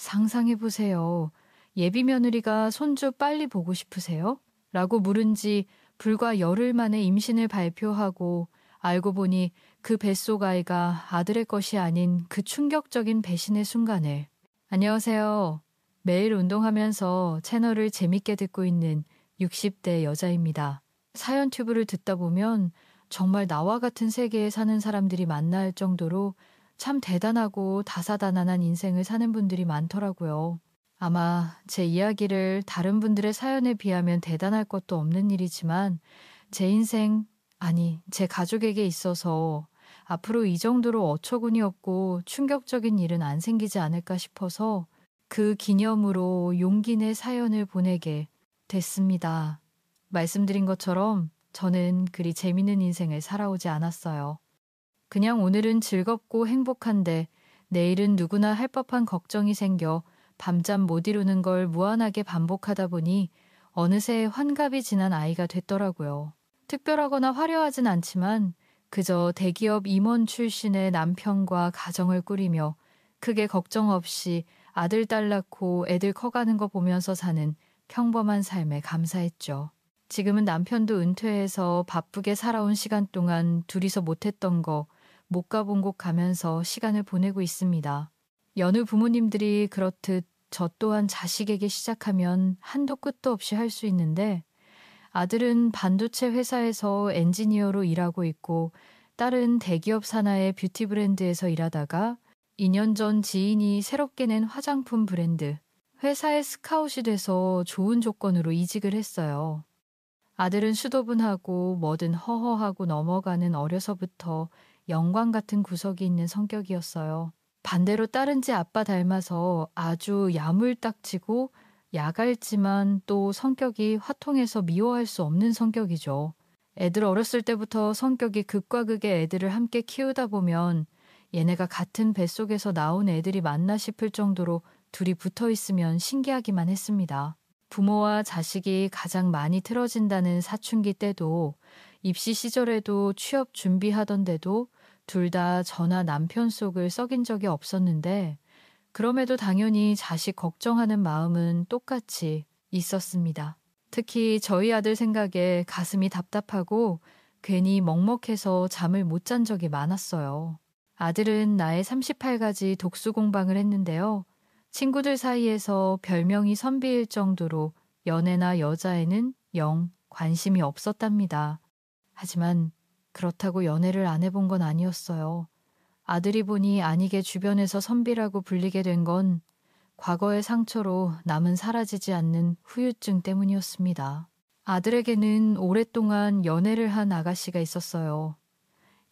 상상해보세요. 예비 며느리가 손주 빨리 보고 싶으세요? 라고 물은 지 불과 열흘 만에 임신을 발표하고 알고 보니 그 뱃속 아이가 아들의 것이 아닌 그 충격적인 배신의 순간을. 안녕하세요. 매일 운동하면서 채널을 재밌게 듣고 있는 60대 여자입니다. 사연 튜브를 듣다 보면 정말 나와 같은 세계에 사는 사람들이 만날 정도로 참 대단하고 다사다난한 인생을 사는 분들이 많더라고요. 아마 제 이야기를 다른 분들의 사연에 비하면 대단할 것도 없는 일이지만 제 인생, 아니 제 가족에게 있어서 앞으로 이 정도로 어처구니 없고 충격적인 일은 안 생기지 않을까 싶어서 그 기념으로 용기 내 사연을 보내게 됐습니다. 말씀드린 것처럼 저는 그리 재밌는 인생을 살아오지 않았어요. 그냥 오늘은 즐겁고 행복한데 내일은 누구나 할 법한 걱정이 생겨 밤잠 못 이루는 걸 무한하게 반복하다 보니 어느새 환갑이 지난 아이가 됐더라고요. 특별하거나 화려하진 않지만 그저 대기업 임원 출신의 남편과 가정을 꾸리며 크게 걱정 없이 아들 딸 낳고 애들 커가는 거 보면서 사는 평범한 삶에 감사했죠. 지금은 남편도 은퇴해서 바쁘게 살아온 시간 동안 둘이서 못했던 거 못 가본 곳 가면서 시간을 보내고 있습니다. 여느 부모님들이 그렇듯 저 또한 자식에게 시작하면 한도 끝도 없이 할 수 있는데 아들은 반도체 회사에서 엔지니어로 일하고 있고 딸은 대기업 산하의 뷰티 브랜드에서 일하다가 2년 전 지인이 새롭게 낸 화장품 브랜드 회사에 스카웃이 돼서 좋은 조건으로 이직을 했어요. 아들은 수도분하고 뭐든 허허하고 넘어가는 어려서부터 영광 같은 구석이 있는 성격이었어요. 반대로 딸은 지 아빠 닮아서 아주 야물딱지고 야갈지만 또 성격이 화통해서 미워할 수 없는 성격이죠. 애들 어렸을 때부터 성격이 극과 극의 애들을 함께 키우다 보면 얘네가 같은 뱃속에서 나온 애들이 맞나 싶을 정도로 둘이 붙어 있으면 신기하기만 했습니다. 부모와 자식이 가장 많이 틀어진다는 사춘기 때도 입시 시절에도 취업 준비하던데도 둘 다 저나 남편 속을 썩인 적이 없었는데 그럼에도 당연히 자식 걱정하는 마음은 똑같이 있었습니다. 특히 저희 아들 생각에 가슴이 답답하고 괜히 먹먹해서 잠을 못 잔 적이 많았어요. 아들은 나의 38가지 독수 공방을 했는데요. 친구들 사이에서 별명이 선비일 정도로 연애나 여자에는 영 관심이 없었답니다. 하지만 그렇다고 연애를 안 해본 건 아니었어요. 아들이 보니 아니게 주변에서 선비라고 불리게 된 건 과거의 상처로 남은 사라지지 않는 후유증 때문이었습니다. 아들에게는 오랫동안 연애를 한 아가씨가 있었어요.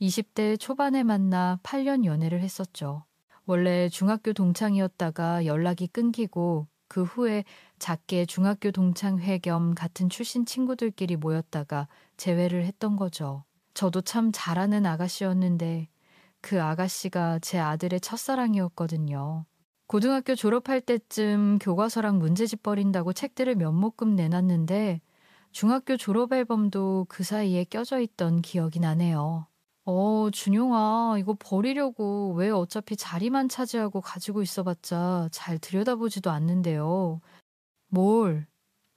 20대 초반에 만나 8년 연애를 했었죠. 원래 중학교 동창이었다가 연락이 끊기고 그 후에 작게 중학교 동창회 겸 같은 출신 친구들끼리 모였다가 재회를 했던 거죠. 저도 참 잘하는 아가씨였는데 그 아가씨가 제 아들의 첫사랑이었거든요. 고등학교 졸업할 때쯤 교과서랑 문제집 버린다고 책들을 몇 모금 내놨는데 중학교 졸업 앨범도 그 사이에 껴져 있던 기억이 나네요. 준용아, 이거 버리려고 왜 어차피 자리만 차지하고 가지고 있어봤자 잘 들여다보지도 않는데요. 뭘?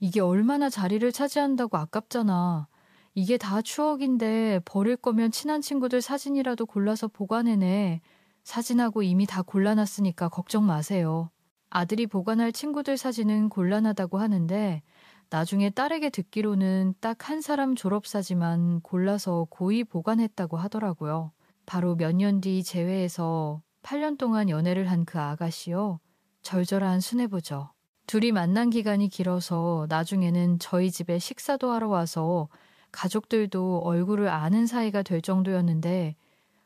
이게 얼마나 자리를 차지한다고 아깝잖아. 이게 다 추억인데 버릴 거면 친한 친구들 사진이라도 골라서 보관해내. 사진하고 이미 다 골라놨으니까 걱정 마세요. 아들이 보관할 친구들 사진은 곤란하다고 하는데 나중에 딸에게 듣기로는 딱 한 사람 졸업사진만 골라서 고이 보관했다고 하더라고요. 바로 몇 년 뒤 재회해서 8년 동안 연애를 한 그 아가씨요. 절절한 수뇌부죠. 둘이 만난 기간이 길어서 나중에는 저희 집에 식사도 하러 와서 가족들도 얼굴을 아는 사이가 될 정도였는데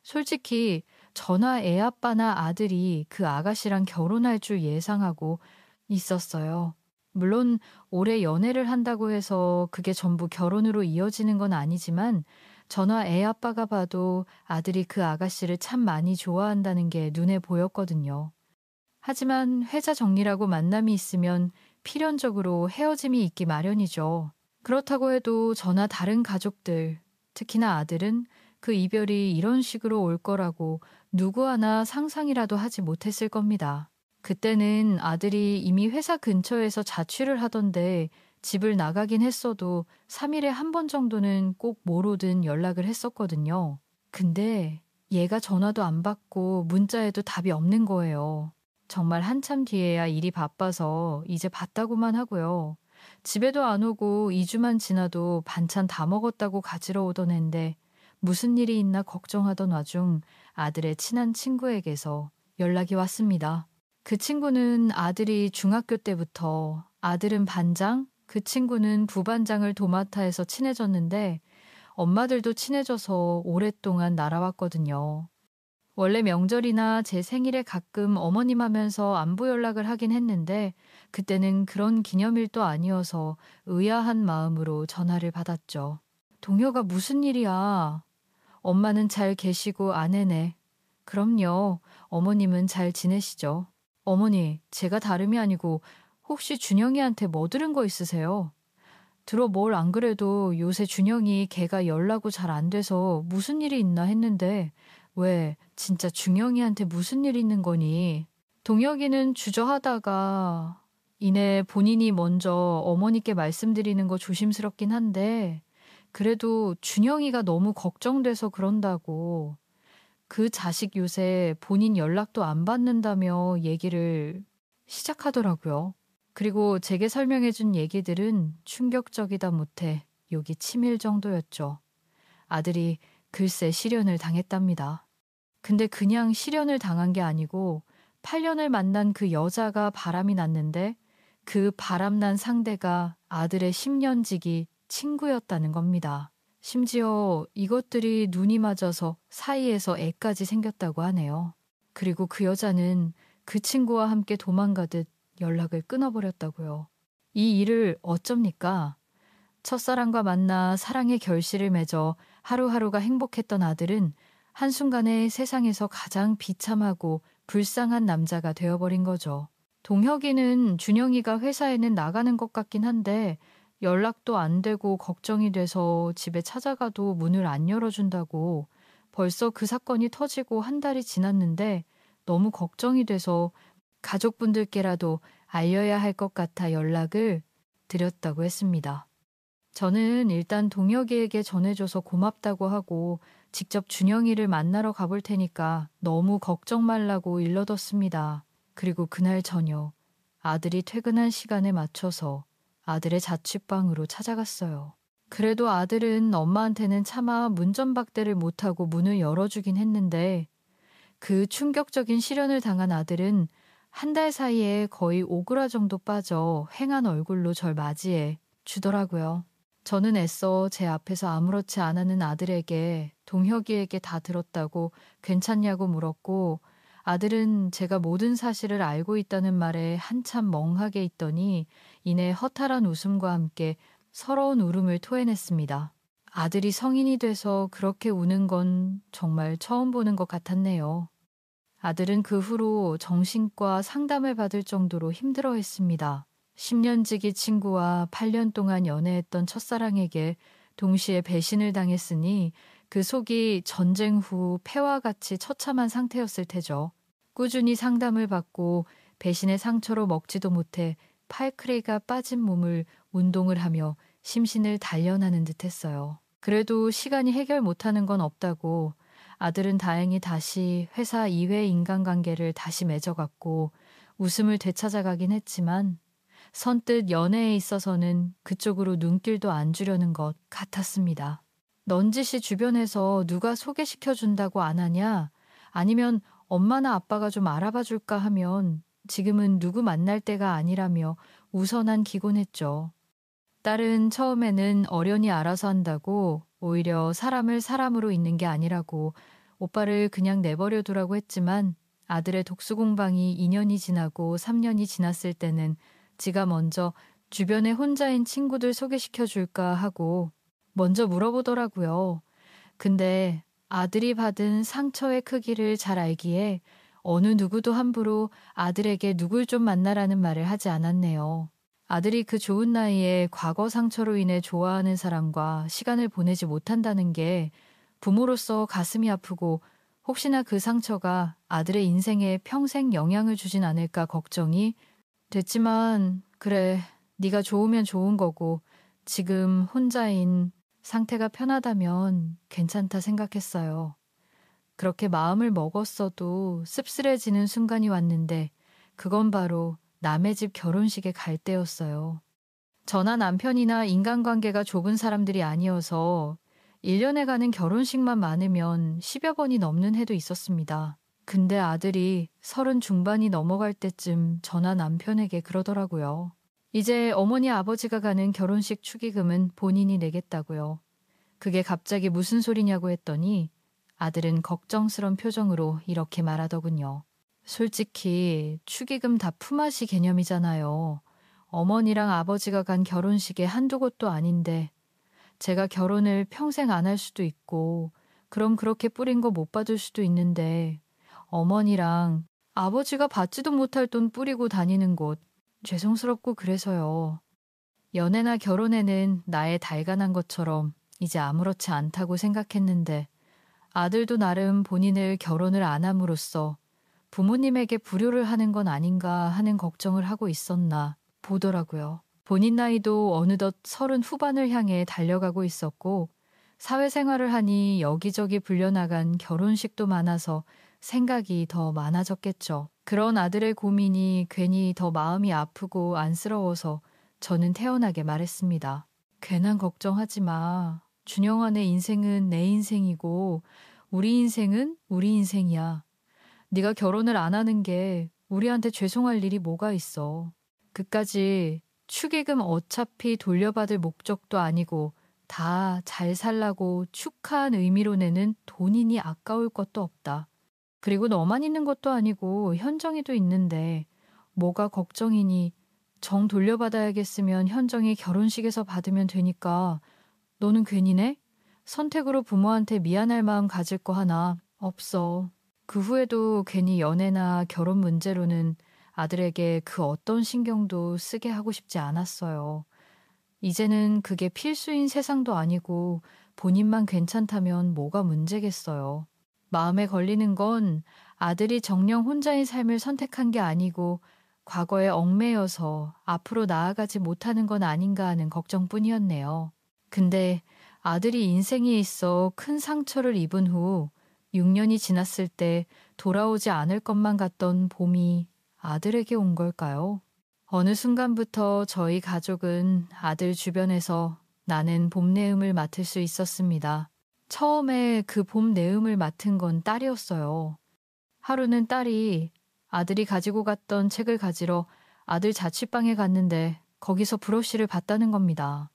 솔직히 저나 애아빠나 아들이 그 아가씨랑 결혼할 줄 예상하고 있었어요. 물론 오래 연애를 한다고 해서 그게 전부 결혼으로 이어지는 건 아니지만 저나 애아빠가 봐도 아들이 그 아가씨를 참 많이 좋아한다는 게 눈에 보였거든요. 하지만 회사 정리라고 만남이 있으면 필연적으로 헤어짐이 있기 마련이죠. 그렇다고 해도 저나 다른 가족들, 특히나 아들은 그 이별이 이런 식으로 올 거라고 누구 하나 상상이라도 하지 못했을 겁니다. 그때는 아들이 이미 회사 근처에서 자취를 하던데 집을 나가긴 했어도 3일에 한 번 정도는 꼭 뭐로든 연락을 했었거든요. 근데 얘가 전화도 안 받고 문자에도 답이 없는 거예요. 정말 한참 뒤에야 일이 바빠서 이제 봤다고만 하고요. 집에도 안 오고 2주만 지나도 반찬 다 먹었다고 가지러 오던 앤데 무슨 일이 있나 걱정하던 와중 아들의 친한 친구에게서 연락이 왔습니다. 그 친구는 아들이 중학교 때부터, 아들은 반장, 그 친구는 부반장을 도맡아 해서 친해졌는데 엄마들도 친해져서 오랫동안 날아왔거든요. 원래 명절이나 제 생일에 가끔 어머님 하면서 안부 연락을 하긴 했는데 그때는 그런 기념일도 아니어서 의아한 마음으로 전화를 받았죠. 동혁아, 무슨 일이야? 엄마는 잘 계시고 아내네. 그럼요. 어머님은 잘 지내시죠? 어머니, 제가 다름이 아니고 혹시 준영이한테 뭐 들은 거 있으세요? 들어 뭘 안 그래도 요새 준영이 걔가 연락도 잘 안 돼서 무슨 일이 있나 했는데 왜 진짜 준영이한테 무슨 일 있는 거니? 동혁이는 주저하다가 이내 본인이 먼저 어머니께 말씀드리는 거 조심스럽긴 한데 그래도 준영이가 너무 걱정돼서 그런다고 그 자식 요새 본인 연락도 안 받는다며 얘기를 시작하더라고요. 그리고 제게 설명해준 얘기들은 충격적이다 못해 욕이 치밀 정도였죠. 아들이 글쎄 실연을 당했답니다. 근데 그냥 실연을 당한 게 아니고 8년을 만난 그 여자가 바람이 났는데 그 바람난 상대가 아들의 10년지기 친구였다는 겁니다. 심지어 이것들이 눈이 맞아서 사이에서 애까지 생겼다고 하네요. 그리고 그 여자는 그 친구와 함께 도망가듯 연락을 끊어버렸다고요. 이 일을 어쩝니까? 첫사랑과 만나 사랑의 결실을 맺어 하루하루가 행복했던 아들은 한순간에 세상에서 가장 비참하고 불쌍한 남자가 되어버린 거죠. 동혁이는 준영이가 회사에는 나가는 것 같긴 한데 연락도 안 되고 걱정이 돼서 집에 찾아가도 문을 안 열어준다고 벌써 그 사건이 터지고 한 달이 지났는데 너무 걱정이 돼서 가족분들께라도 알려야 할 것 같아 연락을 드렸다고 했습니다. 저는 일단 동혁이에게 전해줘서 고맙다고 하고 직접 준영이를 만나러 가볼 테니까 너무 걱정 말라고 일러뒀습니다. 그리고 그날 저녁 아들이 퇴근한 시간에 맞춰서 아들의 자취방으로 찾아갔어요. 그래도 아들은 엄마한테는 차마 문전박대를 못하고 문을 열어주긴 했는데 그 충격적인 시련을 당한 아들은 한 달 사이에 거의 오그라 정도 빠져 휑한 얼굴로 절 맞이해 주더라고요. 저는 애써 제 앞에서 아무렇지 않은 아들에게 동혁이에게 다 들었다고 괜찮냐고 물었고 아들은 제가 모든 사실을 알고 있다는 말에 한참 멍하게 있더니 이내 허탈한 웃음과 함께 서러운 울음을 토해냈습니다. 아들이 성인이 돼서 그렇게 우는 건 정말 처음 보는 것 같았네요. 아들은 그 후로 정신과 상담을 받을 정도로 힘들어했습니다. 10년지기 친구와 8년 동안 연애했던 첫사랑에게 동시에 배신을 당했으니 그 속이 전쟁 후 폐와 같이 처참한 상태였을 테죠. 꾸준히 상담을 받고 배신의 상처로 먹지도 못해 팔크레가 빠진 몸을 운동을 하며 심신을 단련하는 듯 했어요. 그래도 시간이 해결 못하는 건 없다고 아들은 다행히 다시 회사 이외 인간관계를 다시 맺어갔고 웃음을 되찾아가긴 했지만 선뜻 연애에 있어서는 그쪽으로 눈길도 안 주려는 것 같았습니다. 넌지시 주변에서 누가 소개시켜준다고 안 하냐? 아니면 엄마나 아빠가 좀 알아봐 줄까 하면 지금은 누구 만날 때가 아니라며 우선한 기곤했죠. 딸은 처음에는 어련히 알아서 한다고 오히려 사람을 사람으로 있는 게 아니라고 오빠를 그냥 내버려 두라고 했지만 아들의 독수공방이 2년이 지나고 3년이 지났을 때는 지가 먼저 주변에 혼자인 친구들 소개시켜 줄까 하고 먼저 물어보더라고요. 근데 아들이 받은 상처의 크기를 잘 알기에 어느 누구도 함부로 아들에게 누굴 좀 만나라는 말을 하지 않았네요. 아들이 그 좋은 나이에 과거 상처로 인해 좋아하는 사람과 시간을 보내지 못한다는 게 부모로서 가슴이 아프고 혹시나 그 상처가 아들의 인생에 평생 영향을 주진 않을까 걱정이 됐지만 그래, 네가 좋으면 좋은 거고 지금 혼자인 상태가 편하다면 괜찮다 생각했어요. 그렇게 마음을 먹었어도 씁쓸해지는 순간이 왔는데 그건 바로 남의 집 결혼식에 갈 때였어요. 저나 남편이나 인간관계가 좁은 사람들이 아니어서 1년에 가는 결혼식만 많으면 10여 번이 넘는 해도 있었습니다. 근데 아들이 30 중반이 넘어갈 때쯤 저나 남편에게 그러더라고요. 이제 어머니 아버지가 가는 결혼식 축의금은 본인이 내겠다고요. 그게 갑자기 무슨 소리냐고 했더니 아들은 걱정스런 표정으로 이렇게 말하더군요. 솔직히 축의금 다 품앗이 개념이잖아요. 어머니랑 아버지가 간 결혼식에 한두 곳도 아닌데 제가 결혼을 평생 안 할 수도 있고 그럼 그렇게 뿌린 거 못 받을 수도 있는데 어머니랑 아버지가 받지도 못할 돈 뿌리고 다니는 곳 죄송스럽고 그래서요. 연애나 결혼에는 나의 달관한 것처럼 이제 아무렇지 않다고 생각했는데 아들도 나름 본인을 결혼을 안 함으로써 부모님에게 불효를 하는 건 아닌가 하는 걱정을 하고 있었나 보더라고요. 본인 나이도 어느덧 30 후반을 향해 달려가고 있었고 사회생활을 하니 여기저기 불려나간 결혼식도 많아서 생각이 더 많아졌겠죠. 그런 아들의 고민이 괜히 더 마음이 아프고 안쓰러워서 저는 태연하게 말했습니다. 괜한 걱정하지 마. 준영아네 인생은 내 인생이고 우리 인생은 우리 인생이야. 네가 결혼을 안 하는 게 우리한테 죄송할 일이 뭐가 있어. 그까지 축의금 어차피 돌려받을 목적도 아니고 다 잘 살라고 축하한 의미로 내는 돈이니 아까울 것도 없다. 그리고 너만 있는 것도 아니고 현정이도 있는데 뭐가 걱정이니 정 돌려받아야겠으면 현정이 결혼식에서 받으면 되니까 너는 괜히네? 선택으로 부모한테 미안할 마음 가질 거 하나 없어. 그 후에도 괜히 연애나 결혼 문제로는 아들에게 그 어떤 신경도 쓰게 하고 싶지 않았어요. 이제는 그게 필수인 세상도 아니고 본인만 괜찮다면 뭐가 문제겠어요. 마음에 걸리는 건 아들이 정녕 혼자인 삶을 선택한 게 아니고 과거에 얽매여서 앞으로 나아가지 못하는 건 아닌가 하는 걱정뿐이었네요. 근데 아들이 인생에 있어 큰 상처를 입은 후 6년이 지났을 때 돌아오지 않을 것만 같던 봄이 아들에게 온 걸까요? 어느 순간부터 저희 가족은 아들 주변에서 나는 봄 내음을 맡을 수 있었습니다. 처음에 그 봄 내음을 맡은 건 딸이었어요. 하루는 딸이 아들이 가지고 갔던 책을 가지러 아들 자취방에 갔는데 거기서 브러쉬를 봤다는 겁니다.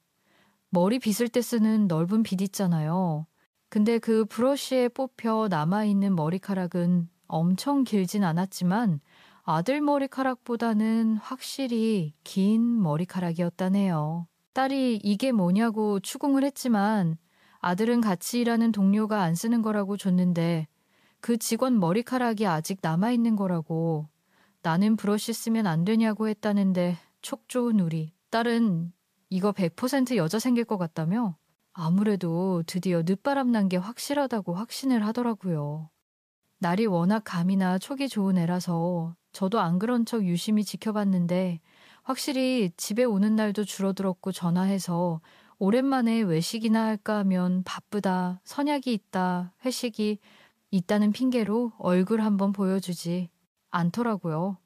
머리 빗을 때 쓰는 넓은 빗 있잖아요. 근데 그 브러쉬에 뽑혀 남아있는 머리카락은 엄청 길진 않았지만 아들 머리카락보다는 확실히 긴 머리카락이었다네요. 딸이 이게 뭐냐고 추궁을 했지만 아들은 같이 일하는 동료가 안 쓰는 거라고 줬는데 그 직원 머리카락이 아직 남아있는 거라고 나는 브러쉬 쓰면 안 되냐고 했다는데 촉 좋은 우리 딸은 이거 100% 여자 생길 것 같다며 아무래도 드디어 늦바람 난 게 확실하다고 확신을 하더라고요. 날이 워낙 감이나 촉이 좋은 애라서 저도 안 그런 척 유심히 지켜봤는데 확실히 집에 오는 날도 줄어들었고 전화해서 오랜만에 외식이나 할까 하면 바쁘다, 선약이 있다, 회식이 있다는 핑계로 얼굴 한번 보여주지 않더라고요.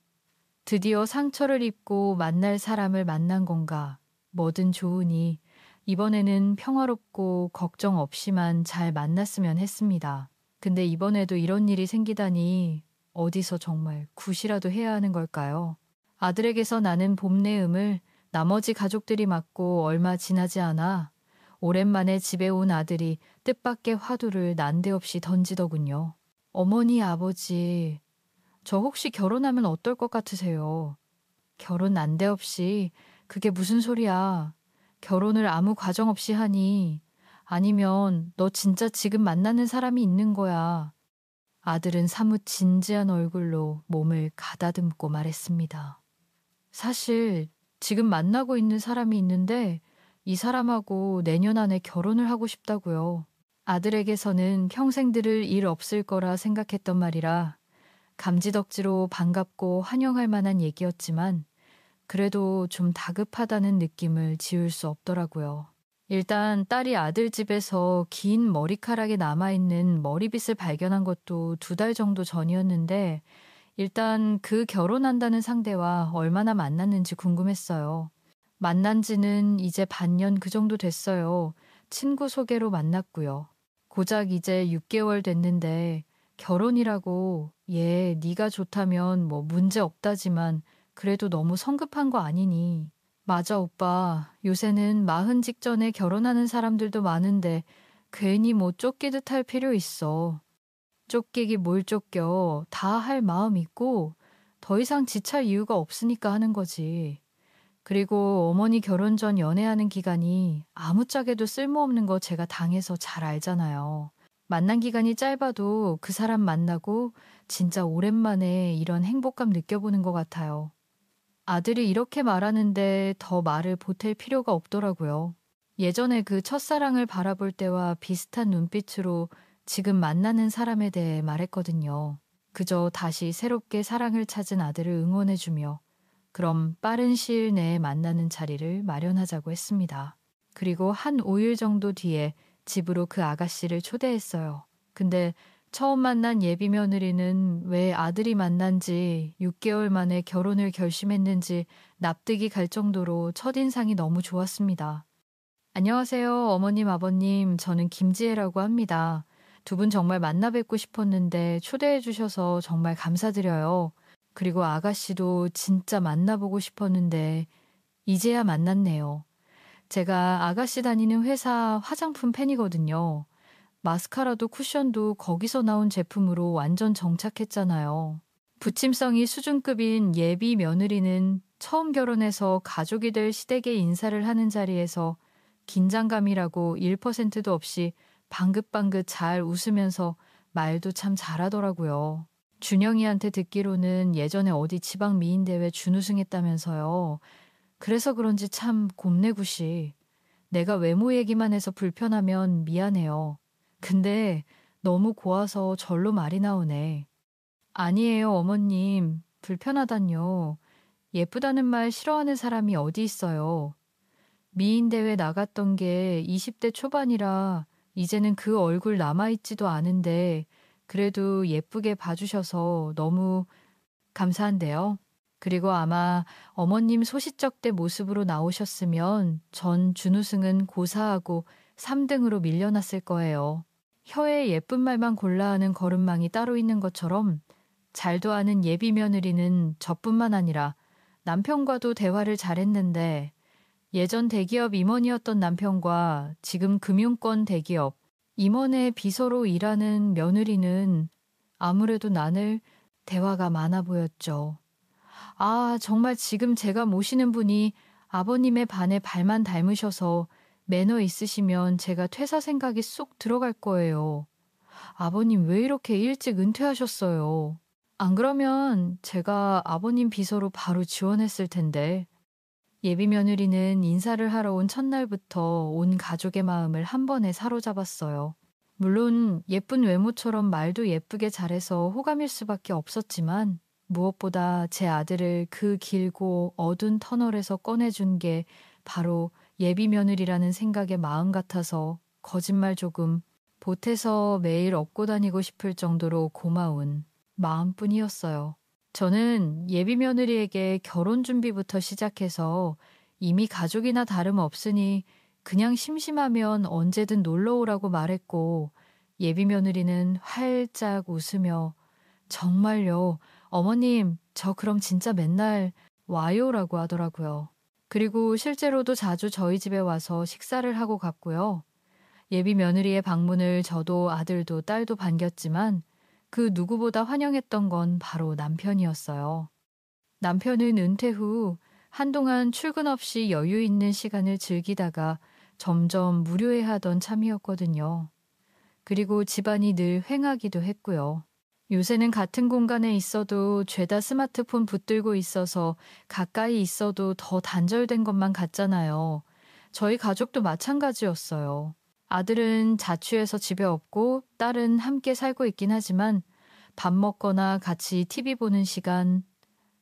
드디어 상처를 입고 만날 사람을 만난 건가 뭐든 좋으니 이번에는 평화롭고 걱정 없이만 잘 만났으면 했습니다. 근데 이번에도 이런 일이 생기다니 어디서 정말 굿이라도 해야 하는 걸까요? 아들에게서 나는 봄내음을 나머지 가족들이 맡고 얼마 지나지 않아 오랜만에 집에 온 아들이 뜻밖의 화두를 난데없이 던지더군요. 어머니, 아버지, 저 혹시 결혼하면 어떨 것 같으세요? 결혼 난데없이 그게 무슨 소리야? 결혼을 아무 과정 없이 하니 아니면 너 진짜 지금 만나는 사람이 있는 거야. 아들은 사뭇 진지한 얼굴로 몸을 가다듬고 말했습니다. 사실 지금 만나고 있는 사람이 있는데 이 사람하고 내년 안에 결혼을 하고 싶다고요. 아들에게서는 평생 들을 일 없을 거라 생각했던 말이라 감지덕지로 반갑고 환영할 만한 얘기였지만 그래도 좀 다급하다는 느낌을 지울 수 없더라고요. 일단 딸이 아들 집에서 긴 머리카락이 남아있는 머리빗을 발견한 것도 2달 정도 전이었는데 일단 그 결혼한다는 상대와 얼마나 만났는지 궁금했어요. 만난 지는 이제 반년 그 정도 됐어요. 친구 소개로 만났고요. 고작 이제 6개월 됐는데 결혼이라고 얘 네가 좋다면 뭐 문제 없다지만 그래도 너무 성급한 거 아니니. 맞아 오빠. 요새는 40 직전에 결혼하는 사람들도 많은데 괜히 뭐 쫓기듯 할 필요 있어. 쫓기기 뭘 쫓겨. 다 할 마음 있고 더 이상 지찰 이유가 없으니까 하는 거지. 그리고 어머니 결혼 전 연애하는 기간이 아무짝에도 쓸모없는 거 제가 당해서 잘 알잖아요. 만난 기간이 짧아도 그 사람 만나고 진짜 오랜만에 이런 행복감 느껴보는 것 같아요. 아들이 이렇게 말하는데 더 말을 보탤 필요가 없더라고요. 예전에 그 첫사랑을 바라볼 때와 비슷한 눈빛으로 지금 만나는 사람에 대해 말했거든요. 그저 다시 새롭게 사랑을 찾은 아들을 응원해주며 그럼 빠른 시일 내에 만나는 자리를 마련하자고 했습니다. 그리고 한 5일 정도 뒤에 집으로 그 아가씨를 초대했어요. 근데 처음 만난 예비 며느리는 왜 아들이 만난 지 6개월 만에 결혼을 결심했는지 납득이 갈 정도로 첫인상이 너무 좋았습니다. 안녕하세요, 어머님, 아버님. 저는 김지혜라고 합니다. 2분 정말 만나 뵙고 싶었는데 초대해 주셔서 정말 감사드려요. 그리고 아가씨도 진짜 만나보고 싶었는데 이제야 만났네요. 제가 아가씨 다니는 회사 화장품 팬이거든요. 마스카라도 쿠션도 거기서 나온 제품으로 완전 정착했잖아요. 부침성이 수준급인 예비 며느리는 처음 결혼해서 가족이 될 시댁에 인사를 하는 자리에서 긴장감이라고 1%도 없이 방긋방긋 잘 웃으면서 말도 참 잘하더라고요. 준영이한테 듣기로는 예전에 어디 지방 미인대회 준우승했다면서요. 그래서 그런지 참 곱네굿이. 내가 외모 얘기만 해서 불편하면 미안해요. 근데 너무 고와서 절로 말이 나오네. 아니에요, 어머님. 불편하단요. 예쁘다는 말 싫어하는 사람이 어디 있어요. 미인대회 나갔던 게 20대 초반이라 이제는 그 얼굴 남아있지도 않은데 그래도 예쁘게 봐주셔서 너무 감사한데요. 그리고 아마 어머님 소시적 때 모습으로 나오셨으면 전 준우승은 고사하고 3등으로 밀려났을 거예요. 혀에 예쁜 말만 골라 하는 거름망이 따로 있는 것처럼 잘도 아는 예비 며느리는 저뿐만 아니라 남편과도 대화를 잘했는데 예전 대기업 임원이었던 남편과 지금 금융권 대기업 임원의 비서로 일하는 며느리는 아무래도 나늘 대화가 많아 보였죠. 아, 정말 지금 제가 모시는 분이 아버님의 반에 발만 닮으셔서 매너 있으시면 제가 퇴사 생각이 쏙 들어갈 거예요. 아버님 왜 이렇게 일찍 은퇴하셨어요? 안 그러면 제가 아버님 비서로 바로 지원했을 텐데. 예비 며느리는 인사를 하러 온 첫날부터 온 가족의 마음을 한 번에 사로잡았어요. 물론 예쁜 외모처럼 말도 예쁘게 잘해서 호감일 수밖에 없었지만 무엇보다 제 아들을 그 길고 어두운 터널에서 꺼내준 게 바로 예비 며느리라는 생각의 마음 같아서 거짓말 조금 보태서 매일 업고 다니고 싶을 정도로 고마운 마음뿐이었어요. 저는 예비 며느리에게 결혼 준비부터 시작해서 이미 가족이나 다름없으니 그냥 심심하면 언제든 놀러 오라고 말했고 예비 며느리는 활짝 웃으며 정말요, 어머님, 저 그럼 진짜 맨날 와요라고 하더라고요. 그리고 실제로도 자주 저희 집에 와서 식사를 하고 갔고요. 예비 며느리의 방문을 저도 아들도 딸도 반겼지만 그 누구보다 환영했던 건 바로 남편이었어요. 남편은 은퇴 후 한동안 출근 없이 여유 있는 시간을 즐기다가 점점 무료해하던 참이었거든요. 그리고 집안이 늘 휑하기도 했고요. 요새는 같은 공간에 있어도 죄다 스마트폰 붙들고 있어서 가까이 있어도 더 단절된 것만 같잖아요. 저희 가족도 마찬가지였어요. 아들은 자취해서 집에 없고 딸은 함께 살고 있긴 하지만 밥 먹거나 같이 TV 보는 시간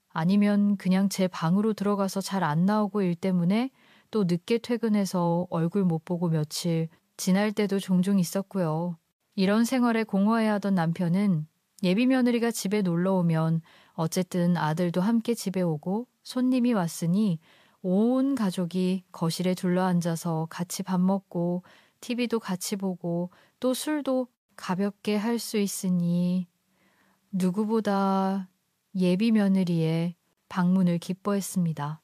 아니면 그냥 제 방으로 들어가서 잘 안 나오고 일 때문에 또 늦게 퇴근해서 얼굴 못 보고 며칠 지날 때도 종종 있었고요. 이런 생활에 공허해하던 남편은 예비 며느리가 집에 놀러 오면 어쨌든 아들도 함께 집에 오고 손님이 왔으니 온 가족이 거실에 둘러앉아서 같이 밥 먹고 TV도 같이 보고 또 술도 가볍게 할 수 있으니 누구보다 예비 며느리의 방문을 기뻐했습니다.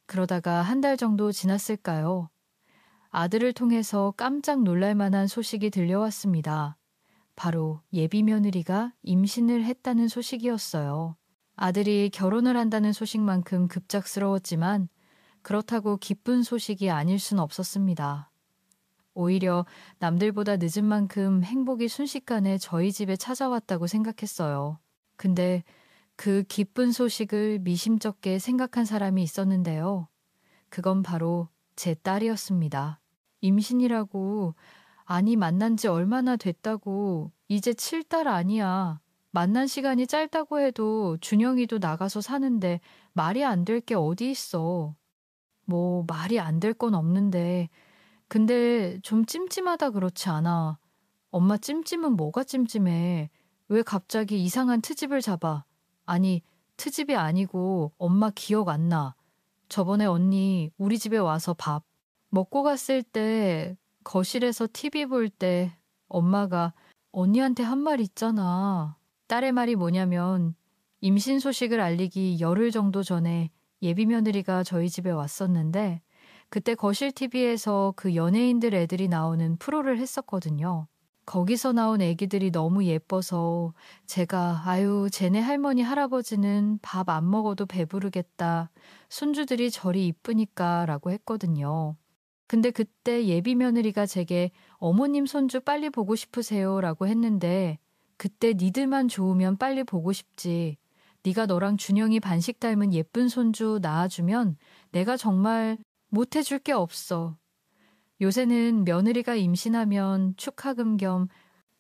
그러다가 한 달 정도 지났을까요? 아들을 통해서 깜짝 놀랄 만한 소식이 들려왔습니다. 바로 예비 며느리가 임신을 했다는 소식이었어요. 아들이 결혼을 한다는 소식만큼 급작스러웠지만 그렇다고 기쁜 소식이 아닐 순 없었습니다. 오히려 남들보다 늦은 만큼 행복이 순식간에 저희 집에 찾아왔다고 생각했어요. 근데 그 기쁜 소식을 미심쩍게 생각한 사람이 있었는데요. 그건 바로 제 딸이었습니다. 임신이라고, 아니 만난 지 얼마나 됐다고, 이제 7달 아니야. 만난 시간이 짧다고 해도 준영이도 나가서 사는데 말이 안 될 게 어디 있어. 뭐 말이 안 될 건 없는데 근데 좀 찜찜하다 그렇지 않아. 엄마 찜찜은 뭐가 찜찜해. 왜 갑자기 이상한 트집을 잡아. 아니 트집이 아니고 엄마 기억 안 나. 저번에 언니 우리 집에 와서 밥 먹고 갔을 때 거실에서 TV 볼 때 엄마가 언니한테 한 말 있잖아. 딸의 말이 뭐냐면 임신 소식을 알리기 열흘 정도 전에 예비 며느리가 저희 집에 왔었는데 그때 거실 TV에서 그 연예인들 애들이 나오는 프로를 했었거든요. 거기서 나온 애기들이 너무 예뻐서 제가 아유 쟤네 할머니 할아버지는 밥 안 먹어도 배부르겠다. 손주들이 저리 이쁘니까 라고 했거든요. 근데 그때 예비 며느리가 제게 어머님 손주 빨리 보고 싶으세요 라고 했는데 그때 니들만 좋으면 빨리 보고 싶지. 네가 너랑 준영이 반씩 닮은 예쁜 손주 낳아주면 내가 정말 못해줄 게 없어. 요새는 며느리가 임신하면 축하금 겸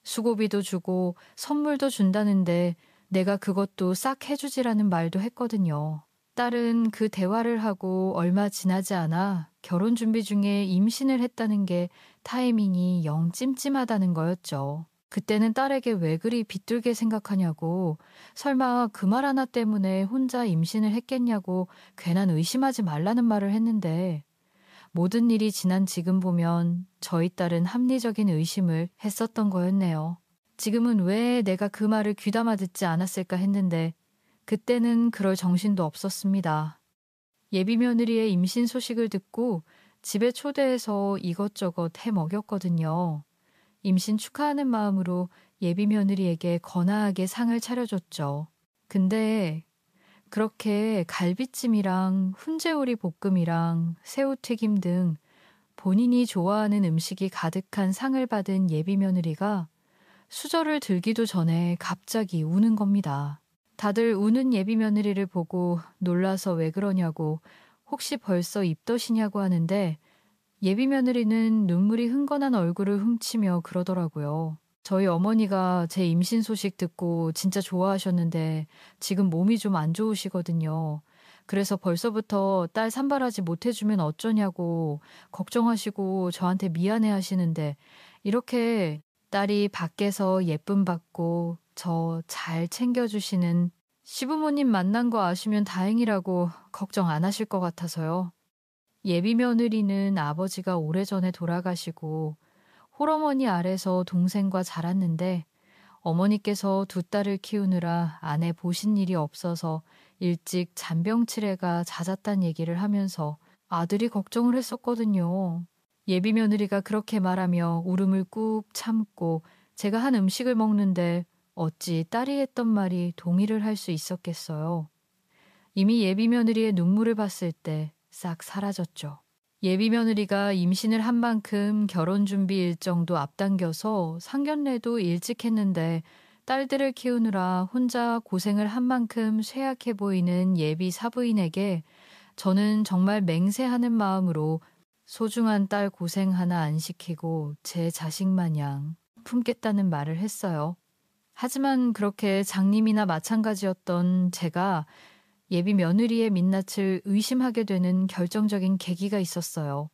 수고비도 주고 선물도 준다는데 내가 그것도 싹 해주지라는 말도 했거든요. 딸은 그 대화를 하고 얼마 지나지 않아 결혼 준비 중에 임신을 했다는 게 타이밍이 영 찜찜하다는 거였죠. 그때는 딸에게 왜 그리 빗둘게 생각하냐고, 설마 그 말 하나 때문에 혼자 임신을 했겠냐고 괜한 의심하지 말라는 말을 했는데 모든 일이 지난 지금 보면 저희 딸은 합리적인 의심을 했었던 거였네요. 지금은 왜 내가 그 말을 귀담아 듣지 않았을까 했는데 그때는 그럴 정신도 없었습니다. 예비 며느리의 임신 소식을 듣고 집에 초대해서 이것저것 해 먹였거든요. 임신 축하하는 마음으로 예비 며느리에게 거나하게 상을 차려줬죠. 근데 그렇게 갈비찜이랑 훈제오리 볶음이랑 새우튀김 등 본인이 좋아하는 음식이 가득한 상을 받은 예비 며느리가 수저를 들기도 전에 갑자기 우는 겁니다. 다들 우는 예비 며느리를 보고 놀라서 왜 그러냐고 혹시 벌써 입덧이냐고 하는데 예비 며느리는 눈물이 흥건한 얼굴을 훔치며 그러더라고요. 저희 어머니가 제 임신 소식 듣고 진짜 좋아하셨는데 지금 몸이 좀 안 좋으시거든요. 그래서 벌써부터 딸 산발하지 못해주면 어쩌냐고 걱정하시고 저한테 미안해 하시는데 이렇게 딸이 밖에서 예쁨 받고 저 잘 챙겨주시는 시부모님 만난 거 아시면 다행이라고 걱정 안 하실 것 같아서요. 예비 며느리는 아버지가 오래전에 돌아가시고 홀어머니 아래서 동생과 자랐는데 어머니께서 두 딸을 키우느라 아내 보신 일이 없어서 일찍 잔병치레가 잦았단 얘기를 하면서 아들이 걱정을 했었거든요. 예비 며느리가 그렇게 말하며 울음을 꾹 참고 제가 한 음식을 먹는데 어찌 딸이 했던 말이 동의를 할 수 있었겠어요. 이미 예비 며느리의 눈물을 봤을 때 싹 사라졌죠. 예비 며느리가 임신을 한 만큼 결혼 준비 일정도 앞당겨서 상견례도 일찍 했는데 딸들을 키우느라 혼자 고생을 한 만큼 쇠약해 보이는 예비 사부인에게 저는 정말 맹세하는 마음으로 소중한 딸 고생 하나 안 시키고 제 자식 마냥 품겠다는 말을 했어요. 하지만 그렇게 장님이나 마찬가지였던 제가 예비 며느리의 민낯을 의심하게 되는 결정적인 계기가 있었어요.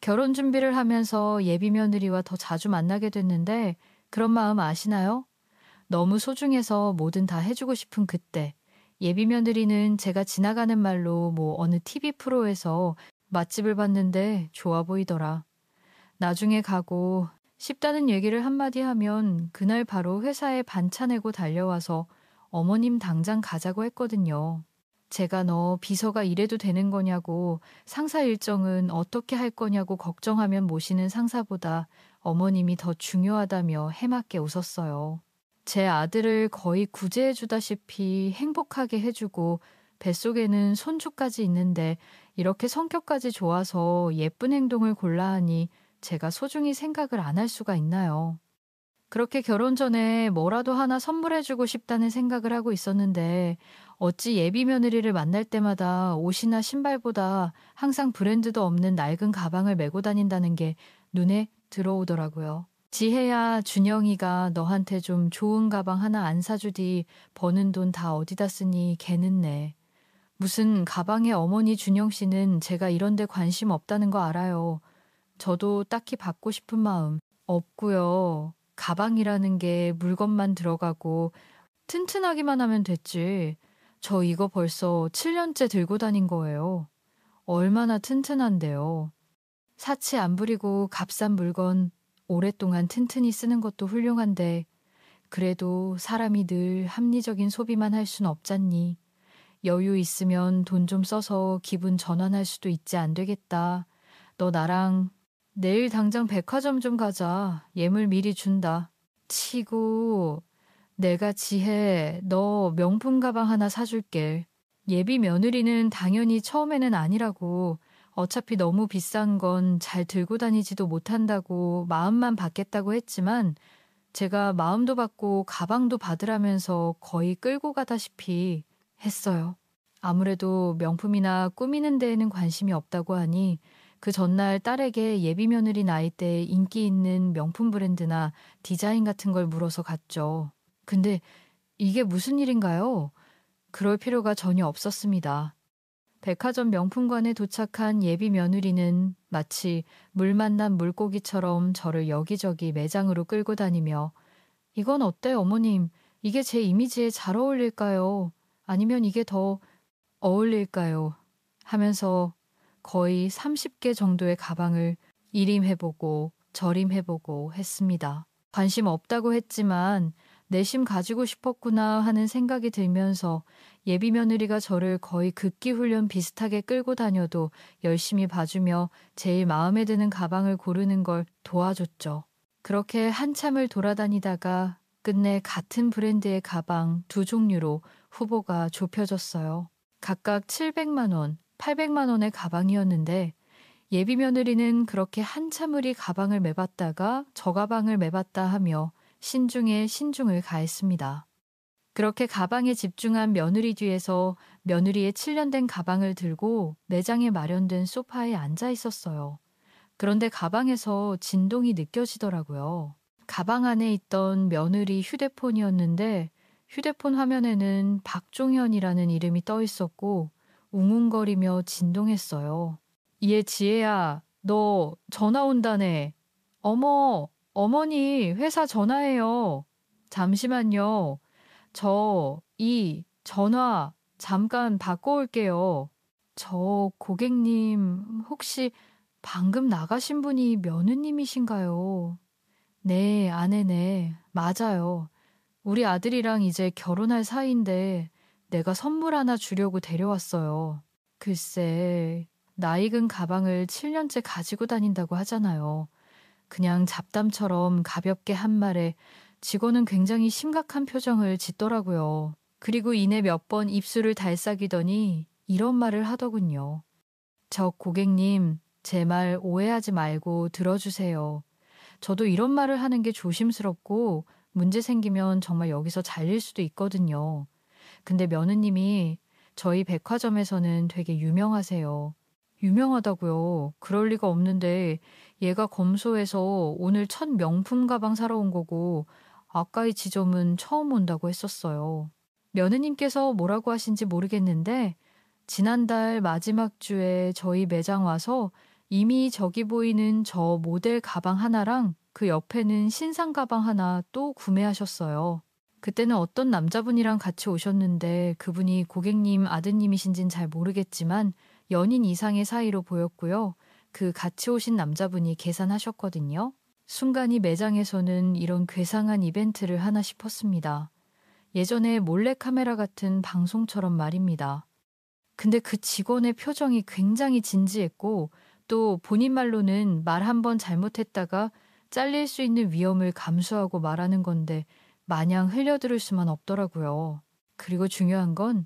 결혼 준비를 하면서 예비 며느리와 더 자주 만나게 됐는데 그런 마음 아시나요? 너무 소중해서 뭐든 다 해주고 싶은 그때 예비 며느리는 제가 지나가는 말로 뭐 어느 TV 프로에서 맛집을 봤는데 좋아 보이더라. 나중에 가고 싶다는 얘기를 한마디 하면 그날 바로 회사에 반차 내고 달려와서 어머님 당장 가자고 했거든요. 제가 너 비서가 이래도 되는 거냐고 상사 일정은 어떻게 할 거냐고 걱정하면 모시는 상사보다 어머님이 더 중요하다며 해맑게 웃었어요. 제 아들을 거의 구제해주다시피 행복하게 해주고 뱃속에는 손주까지 있는데 이렇게 성격까지 좋아서 예쁜 행동을 골라 하니 제가 소중히 생각을 안 할 수가 있나요? 그렇게 결혼 전에 뭐라도 하나 선물해주고 싶다는 생각을 하고 있었는데 어찌 예비 며느리를 만날 때마다 옷이나 신발보다 항상 브랜드도 없는 낡은 가방을 메고 다닌다는 게 눈에 들어오더라고요. 지혜야, 준영이가 너한테 좀 좋은 가방 하나 안 사주디 버는 돈 다 어디다 쓰니 걔는 네. 무슨 가방의 어머니 준영 씨는 제가 이런 데 관심 없다는 거 알아요. 저도 딱히 받고 싶은 마음 없고요. 가방이라는 게 물건만 들어가고 튼튼하기만 하면 됐지. 저 이거 벌써 7년째 들고 다닌 거예요. 얼마나 튼튼한데요. 사치 안 부리고 값싼 물건 오랫동안 튼튼히 쓰는 것도 훌륭한데 그래도 사람이 늘 합리적인 소비만 할 순 없잖니. 여유 있으면 돈 좀 써서 기분 전환할 수도 있지 안 되겠다. 너 나랑 내일 당장 백화점 좀 가자. 예물 미리 준다. 치고 내가 지혜 너 명품 가방 하나 사줄게. 예비 며느리는 당연히 처음에는 아니라고 어차피 너무 비싼 건 잘 들고 다니지도 못한다고 마음만 받겠다고 했지만 제가 마음도 받고 가방도 받으라면서 거의 끌고 가다시피 했어요. 아무래도 명품이나 꾸미는 데에는 관심이 없다고 하니 그 전날 딸에게 예비 며느리 나이대에 인기 있는 명품 브랜드나 디자인 같은 걸 물어서 갔죠. 근데 이게 무슨 일인가요? 그럴 필요가 전혀 없었습니다. 백화점 명품관에 도착한 예비 며느리는 마치 물 만난 물고기처럼 저를 여기저기 매장으로 끌고 다니며 이건 어때요, 어머님? 이게 제 이미지에 잘 어울릴까요? 아니면 이게 더 어울릴까요? 하면서 거의 30개 정도의 가방을 이림해보고 저림해보고 했습니다. 관심 없다고 했지만 내심 가지고 싶었구나 하는 생각이 들면서 예비 며느리가 저를 거의 극기 훈련 비슷하게 끌고 다녀도 열심히 봐주며 제일 마음에 드는 가방을 고르는 걸 도와줬죠. 그렇게 한참을 돌아다니다가 끝내 같은 브랜드의 가방 두 종류로 후보가 좁혀졌어요. 각각 700만 원, 800만 원의 가방이었는데 예비 며느리는 그렇게 한참을 이 가방을 매봤다가 저 가방을 매봤다 하며 신중에 신중을 가했습니다. 그렇게 가방에 집중한 며느리 뒤에서 며느리의 7년 된 가방을 들고 매장에 마련된 소파에 앉아 있었어요. 그런데 가방에서 진동이 느껴지더라고요. 가방 안에 있던 며느리 휴대폰이었는데 휴대폰 화면에는 박종현이라는 이름이 떠 있었고 웅웅거리며 진동했어요. 얘 지혜야, 너 전화 온다네. 어머, 어머니 회사 전화해요. 잠시만요. 저 이 전화 잠깐 받고 올게요. 저 고객님 혹시 방금 나가신 분이 며느님이신가요? 네, 아내네. 맞아요. 우리 아들이랑 이제 결혼할 사이인데 내가 선물 하나 주려고 데려왔어요. 글쎄, 낯익은 가방을 7년째 가지고 다닌다고 하잖아요. 그냥 잡담처럼 가볍게 한 말에 직원은 굉장히 심각한 표정을 짓더라고요. 그리고 이내 몇 번 입술을 달싹이더니 이런 말을 하더군요. 저 고객님, 제 말 오해하지 말고 들어주세요. 저도 이런 말을 하는 게 조심스럽고 문제 생기면 정말 여기서 잘릴 수도 있거든요. 근데 며느님이 저희 백화점에서는 되게 유명하세요. 유명하다고요. 그럴 리가 없는데 얘가 검소해서 오늘 첫 명품 가방 사러 온 거고 아까의 지점은 처음 온다고 했었어요. 며느님께서 뭐라고 하신지 모르겠는데 지난달 마지막 주에 저희 매장 와서 이미 저기 보이는 저 모델 가방 하나랑 그 옆에는 신상 가방 하나 또 구매하셨어요. 그때는 어떤 남자분이랑 같이 오셨는데 그분이 고객님 아드님이신진 잘 모르겠지만 연인 이상의 사이로 보였고요. 그 같이 오신 남자분이 계산하셨거든요. 순간 이 매장에서는 이런 괴상한 이벤트를 하나 싶었습니다. 예전에 몰래카메라 같은 방송처럼 말입니다. 근데 그 직원의 표정이 굉장히 진지했고 또 본인 말로는 말 한 번 잘못했다가 잘릴 수 있는 위험을 감수하고 말하는 건데 마냥 흘려들을 수만 없더라고요. 그리고 중요한 건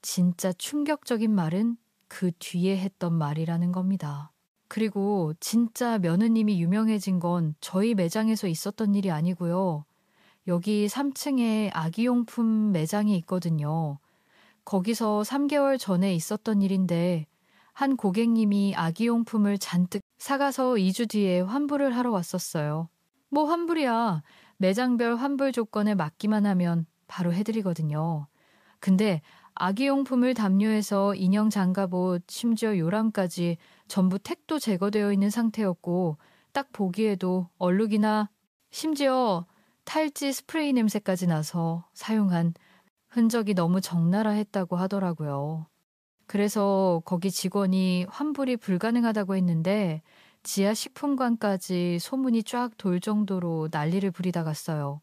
진짜 충격적인 말은 그 뒤에 했던 말이라는 겁니다. 그리고 진짜 며느님이 유명해진 건 저희 매장에서 있었던 일이 아니고요. 여기 3층에 아기용품 매장이 있거든요. 거기서 3개월 전에 있었던 일인데 한 고객님이 아기용품을 잔뜩 사가서 2주 뒤에 환불을 하러 왔었어요. 뭐 환불이야. 매장별 환불 조건에 맞기만 하면 바로 해드리거든요. 근데 아기용품을 담요해서 인형 장갑옷 심지어 요람까지 전부 택도 제거되어 있는 상태였고 딱 보기에도 얼룩이나 심지어 탈지 스프레이 냄새까지 나서 사용한 흔적이 너무 적나라했다고 하더라고요. 그래서 거기 직원이 환불이 불가능하다고 했는데 지하 식품관까지 소문이 쫙 돌 정도로 난리를 부리다 갔어요.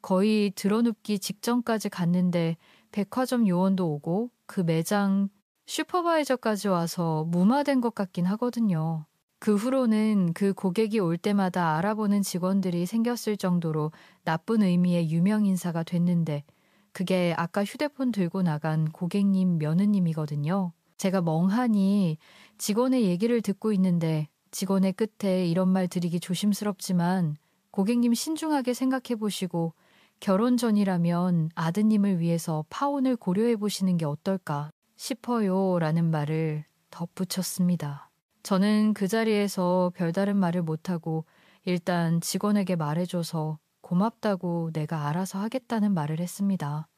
거의 드러눕기 직전까지 갔는데 백화점 요원도 오고 그 매장 슈퍼바이저까지 와서 무마된 것 같긴 하거든요. 그 후로는 그 고객이 올 때마다 알아보는 직원들이 생겼을 정도로 나쁜 의미의 유명 인사가 됐는데 그게 아까 휴대폰 들고 나간 고객님 며느님이거든요. 제가 멍하니 직원의 얘기를 듣고 있는데 직원의 끝에 이런 말 드리기 조심스럽지만 고객님 신중하게 생각해 보시고 결혼 전이라면 아드님을 위해서 파혼을 고려해 보시는 게 어떨까 싶어요 라는 말을 덧붙였습니다. 저는 그 자리에서 별다른 말을 못하고 일단 직원에게 말해줘서 고맙다고 내가 알아서 하겠다는 말을 했습니다.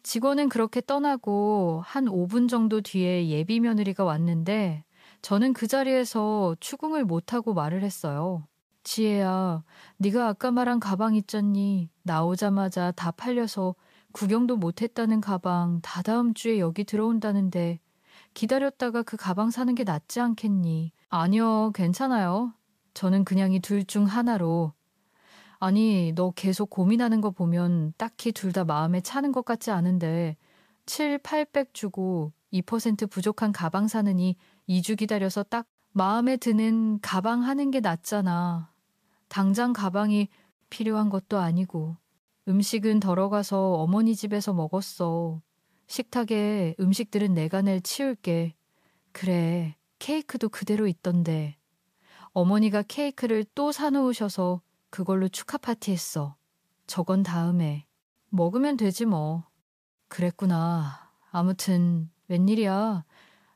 직원은 그렇게 떠나고 한 5분 정도 뒤에 예비 며느리가 왔는데 저는 그 자리에서 추궁을 못하고 말을 했어요. 지혜야, 네가 아까 말한 가방 있잖니. 나오자마자 다 팔려서 구경도 못했다는 가방 다다음 주에 여기 들어온다는데 기다렸다가 그 가방 사는 게 낫지 않겠니? 아니요, 괜찮아요. 저는 그냥 이 둘 중 하나로. 아니, 너 계속 고민하는 거 보면 딱히 둘 다 마음에 차는 것 같지 않은데 7, 800 주고 2% 부족한 가방 사느니 2주 기다려서 딱 마음에 드는 가방 하는 게 낫잖아. 당장 가방이 필요한 것도 아니고. 음식은 덜어가서 어머니 집에서 먹었어. 식탁에 음식들은 내가 내일 치울게. 그래, 케이크도 그대로 있던데. 어머니가 케이크를 또 사놓으셔서 그걸로 축하 파티 했어. 저건 다음에. 먹으면 되지 뭐. 그랬구나. 아무튼 웬일이야.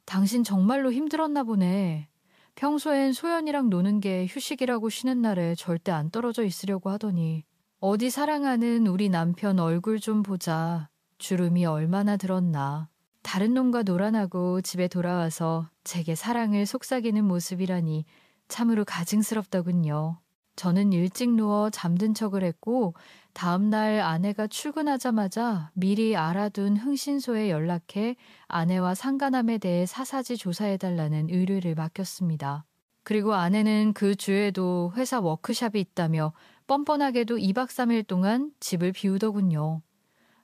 당신 정말로 힘들었나 보네. 평소엔 소연이랑 노는 게 휴식이라고 쉬는 날에 절대 안 떨어져 있으려고 하더니 어디 사랑하는 우리 남편 얼굴 좀 보자. 주름이 얼마나 들었나. 다른 놈과 놀아나고 집에 돌아와서 제게 사랑을 속삭이는 모습이라니 참으로 가증스럽더군요. 저는 일찍 누워 잠든 척을 했고 다음날 아내가 출근하자마자 미리 알아둔 흥신소에 연락해 아내와 상간함에 대해 사사지 조사해달라는 의뢰를 맡겼습니다. 그리고 아내는 그 주에도 회사 워크숍이 있다며 뻔뻔하게도 2박 3일 동안 집을 비우더군요.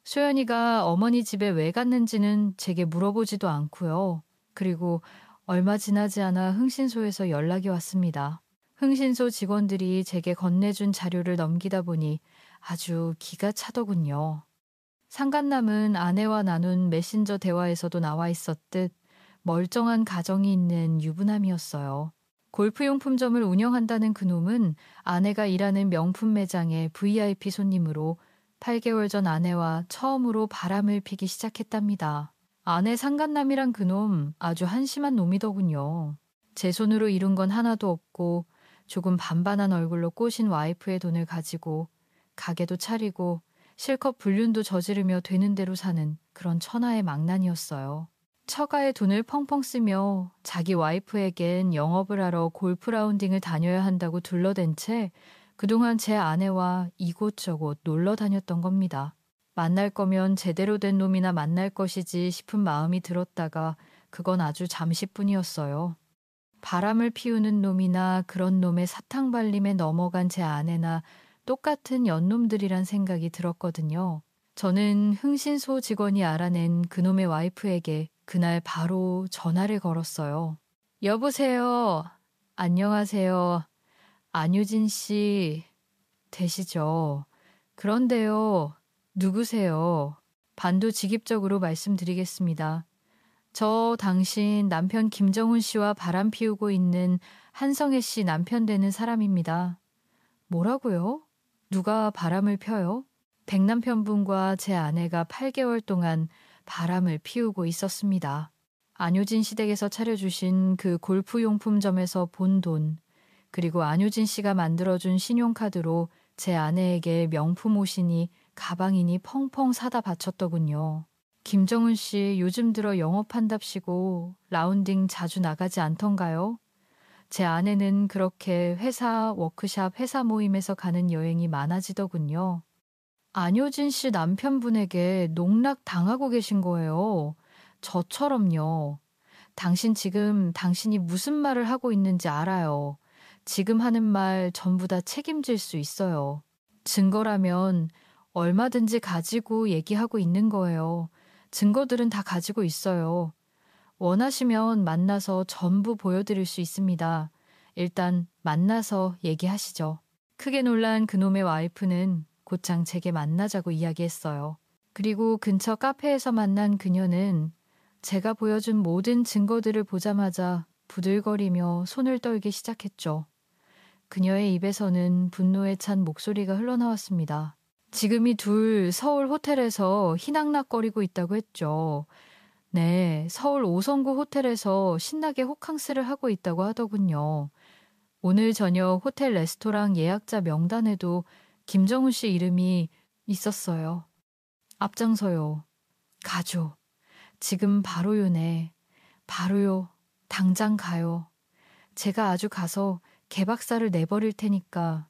소연이가 어머니 집에 왜 갔는지는 제게 물어보지도 않고요. 그리고 얼마 지나지 않아 흥신소에서 연락이 왔습니다. 흥신소 직원들이 제게 건네준 자료를 넘기다 보니 아주 기가 차더군요. 상간남은 아내와 나눈 메신저 대화에서도 나와 있었듯 멀쩡한 가정이 있는 유부남이었어요. 골프용품점을 운영한다는 그놈은 아내가 일하는 명품 매장의 VIP 손님으로 8개월 전 아내와 처음으로 바람을 피기 시작했답니다. 아내 상간남이란 그놈 아주 한심한 놈이더군요. 제 손으로 이룬 건 하나도 없고 조금 반반한 얼굴로 꼬신 와이프의 돈을 가지고 가게도 차리고 실컷 불륜도 저지르며 되는 대로 사는 그런 천하의 망난이었어요. 처가의 돈을 펑펑 쓰며 자기 와이프에겐 영업을 하러 골프 라운딩을 다녀야 한다고 둘러댄 채 그동안 제 아내와 이곳저곳 놀러 다녔던 겁니다. 만날 거면 제대로 된 놈이나 만날 것이지 싶은 마음이 들었다가 그건 아주 잠시뿐이었어요. 바람을 피우는 놈이나 그런 놈의 사탕 발림에 넘어간 제 아내나 똑같은 연놈들이란 생각이 들었거든요. 저는 흥신소 직원이 알아낸 그놈의 와이프에게 그날 바로 전화를 걸었어요. 여보세요. 안녕하세요. 안유진 씨 되시죠? 그런데요. 누구세요? 반도직입적으로 말씀드리겠습니다. 저 당신 남편 김정훈 씨와 바람 피우고 있는 한성애 씨 남편 되는 사람입니다. 뭐라고요? 누가 바람을 펴요? 백남편분과 제 아내가 8개월 동안 바람을 피우고 있었습니다. 안효진 씨 댁에서 차려주신 그 골프용품점에서 본 돈, 그리고 안효진 씨가 만들어준 신용카드로 제 아내에게 명품 옷이니 가방이니 펑펑 사다 바쳤더군요. 김정은 씨 요즘 들어 영업한답시고 라운딩 자주 나가지 않던가요? 제 아내는 그렇게 회사, 워크샵, 회사 모임에서 가는 여행이 많아지더군요. 안효진 씨 남편분에게 농락 당하고 계신 거예요. 저처럼요. 당신 지금 당신이 무슨 말을 하고 있는지 알아요. 지금 하는 말 전부 다 책임질 수 있어요. 증거라면 얼마든지 가지고 얘기하고 있는 거예요. 증거들은 다 가지고 있어요. 원하시면 만나서 전부 보여드릴 수 있습니다. 일단 만나서 얘기하시죠. 크게 놀란 그놈의 와이프는 곧장 제게 만나자고 이야기했어요. 그리고 근처 카페에서 만난 그녀는 제가 보여준 모든 증거들을 보자마자 부들거리며 손을 떨기 시작했죠. 그녀의 입에서는 분노에 찬 목소리가 흘러나왔습니다. 지금이 둘 서울 호텔에서 희낙낙거리고 있다고 했죠. 네, 서울 5성구 호텔에서 신나게 호캉스를 하고 있다고 하더군요. 오늘 저녁 호텔 레스토랑 예약자 명단에도 김정훈 씨 이름이 있었어요. 앞장서요. 가죠. 지금 바로요네. 바로요. 당장 가요. 제가 아주 가서 개박살을 내버릴 테니까.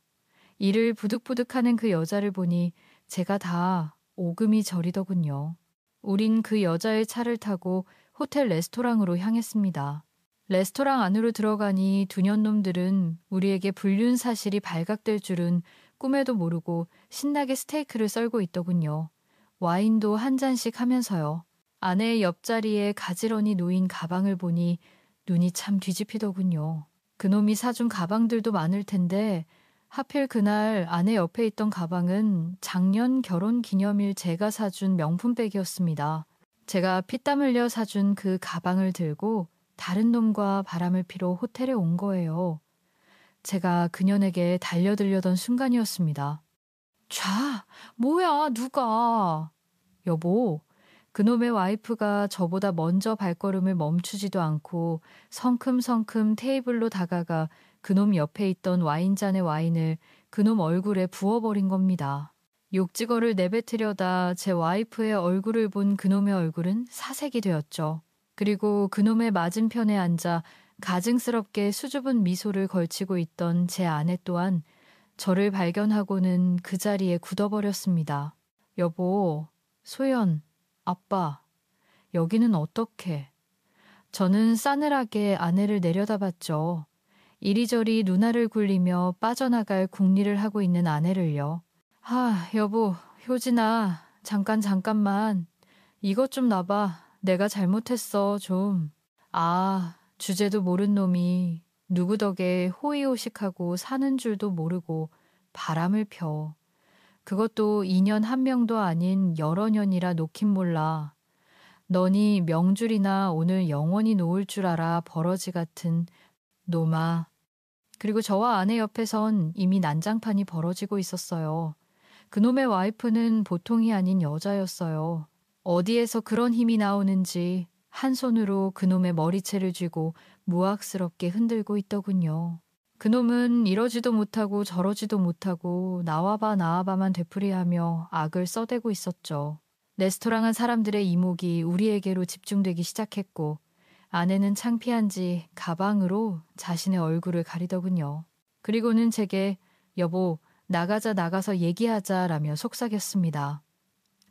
이를 부득부득하는 그 여자를 보니 제가 다 오금이 저리더군요. 우린 그 여자의 차를 타고 호텔 레스토랑으로 향했습니다. 레스토랑 안으로 들어가니 두 년놈들은 우리에게 불륜 사실이 발각될 줄은 꿈에도 모르고 신나게 스테이크를 썰고 있더군요. 와인도 한 잔씩 하면서요. 아내의 옆자리에 가지런히 놓인 가방을 보니 눈이 참 뒤집히더군요. 그놈이 사준 가방들도 많을 텐데 하필 그날 아내 옆에 있던 가방은 작년 결혼 기념일 제가 사준 명품백이었습니다. 제가 피땀 흘려 사준 그 가방을 들고 다른 놈과 바람을 피러 호텔에 온 거예요. 제가 그년에게 달려들려던 순간이었습니다. 자, 뭐야, 누가? 여보, 그놈의 와이프가 저보다 먼저 발걸음을 멈추지도 않고 성큼성큼 테이블로 다가가 그놈 옆에 있던 와인잔의 와인을 그놈 얼굴에 부어버린 겁니다. 욕지거를 내뱉으려다 제 와이프의 얼굴을 본 그놈의 얼굴은 사색이 되었죠. 그리고 그놈의 맞은편에 앉아 가증스럽게 수줍은 미소를 걸치고 있던 제 아내 또한 저를 발견하고는 그 자리에 굳어버렸습니다. 여보, 소연, 아빠, 여기는 어떻게? 저는 싸늘하게 아내를 내려다봤죠. 이리저리 누나를 굴리며 빠져나갈 궁리를 하고 있는 아내를요. 여보, 효진아, 잠깐만. 이것 좀 놔봐. 내가 잘못했어, 좀. 주제도 모른 놈이 누구 덕에 호의호식하고 사는 줄도 모르고 바람을 펴. 그것도 2년 한 명도 아닌 여러 년이라 놓긴 몰라. 너니 명줄이나 오늘 영원히 놓을 줄 알아, 버러지 같은 놈아. 그리고 저와 아내 옆에선 이미 난장판이 벌어지고 있었어요. 그놈의 와이프는 보통이 아닌 여자였어요. 어디에서 그런 힘이 나오는지 한 손으로 그놈의 머리채를 쥐고 무악스럽게 흔들고 있더군요. 그놈은 이러지도 못하고 저러지도 못하고 나와봐만 되풀이하며 악을 써대고 있었죠. 레스토랑한 사람들의 이목이 우리에게로 집중되기 시작했고 아내는 창피한지 가방으로 자신의 얼굴을 가리더군요. 그리고는 제게 여보 나가서 얘기하자라며 속삭였습니다.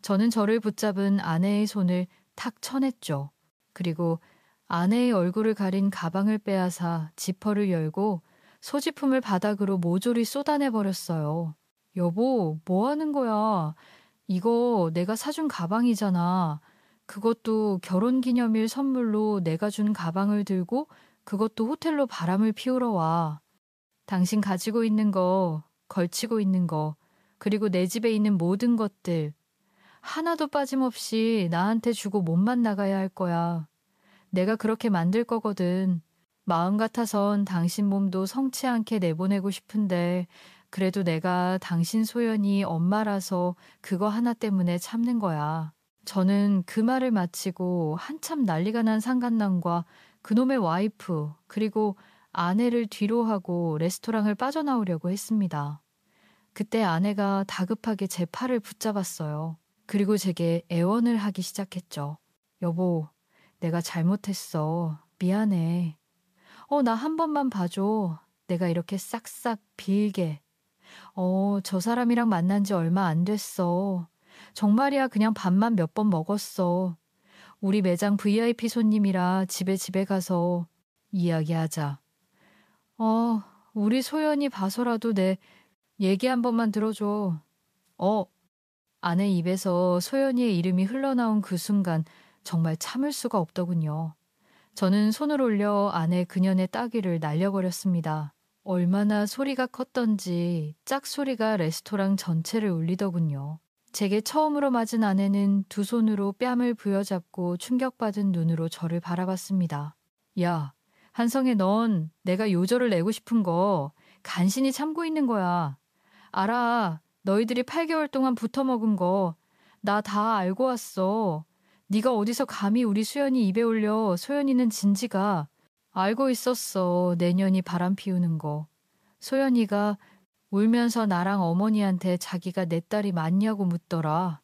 저는 저를 붙잡은 아내의 손을 탁 쳐냈죠. 그리고 아내의 얼굴을 가린 가방을 빼앗아 지퍼를 열고 소지품을 바닥으로 모조리 쏟아내버렸어요. 여보, 뭐 하는 거야? 이거 내가 사준 가방이잖아. 그것도 결혼기념일 선물로 내가 준 가방을 들고 그것도 호텔로 바람을 피우러 와. 당신 가지고 있는 거, 걸치고 있는 거, 그리고 내 집에 있는 모든 것들 하나도 빠짐없이 나한테 주고 몸만 나가야 할 거야. 내가 그렇게 만들 거거든. 마음 같아선 당신 몸도 성치 않게 내보내고 싶은데 그래도 내가 당신 소연이 엄마라서 그거 하나 때문에 참는 거야. 저는 그 말을 마치고 한참 난리가 난 상간남과 그놈의 와이프 그리고 아내를 뒤로 하고 레스토랑을 빠져나오려고 했습니다. 그때 아내가 다급하게 제 팔을 붙잡았어요. 그리고 제게 애원을 하기 시작했죠. 여보, 내가 잘못했어. 미안해. 나 한 번만 봐줘. 내가 이렇게 싹싹 빌게. 저 사람이랑 만난 지 얼마 안 됐어. 정말이야 그냥 밥만 몇 번 먹었어. 우리 매장 VIP 손님이라 집에 가서 이야기하자. 우리 소연이 봐서라도 내 얘기 한 번만 들어줘. 아내 입에서 소연이의 이름이 흘러나온 그 순간 정말 참을 수가 없더군요. 저는 손을 올려 아내 그년의 따귀를 날려버렸습니다. 얼마나 소리가 컸던지 짝소리가 레스토랑 전체를 울리더군요. 제게 처음으로 맞은 아내는 두 손으로 뺨을 부여잡고 충격받은 눈으로 저를 바라봤습니다. 야, 한성애 넌 내가 요절을 내고 싶은 거 간신히 참고 있는 거야. 알아. 너희들이 8개월 동안 붙어먹은 거 나 다 알고 왔어. 네가 어디서 감히 우리 수연이 입에 올려 소연이는 진지가 알고 있었어. 내년이 바람 피우는 거. 소연이가 울면서 나랑 어머니한테 자기가 내 딸이 맞냐고 묻더라.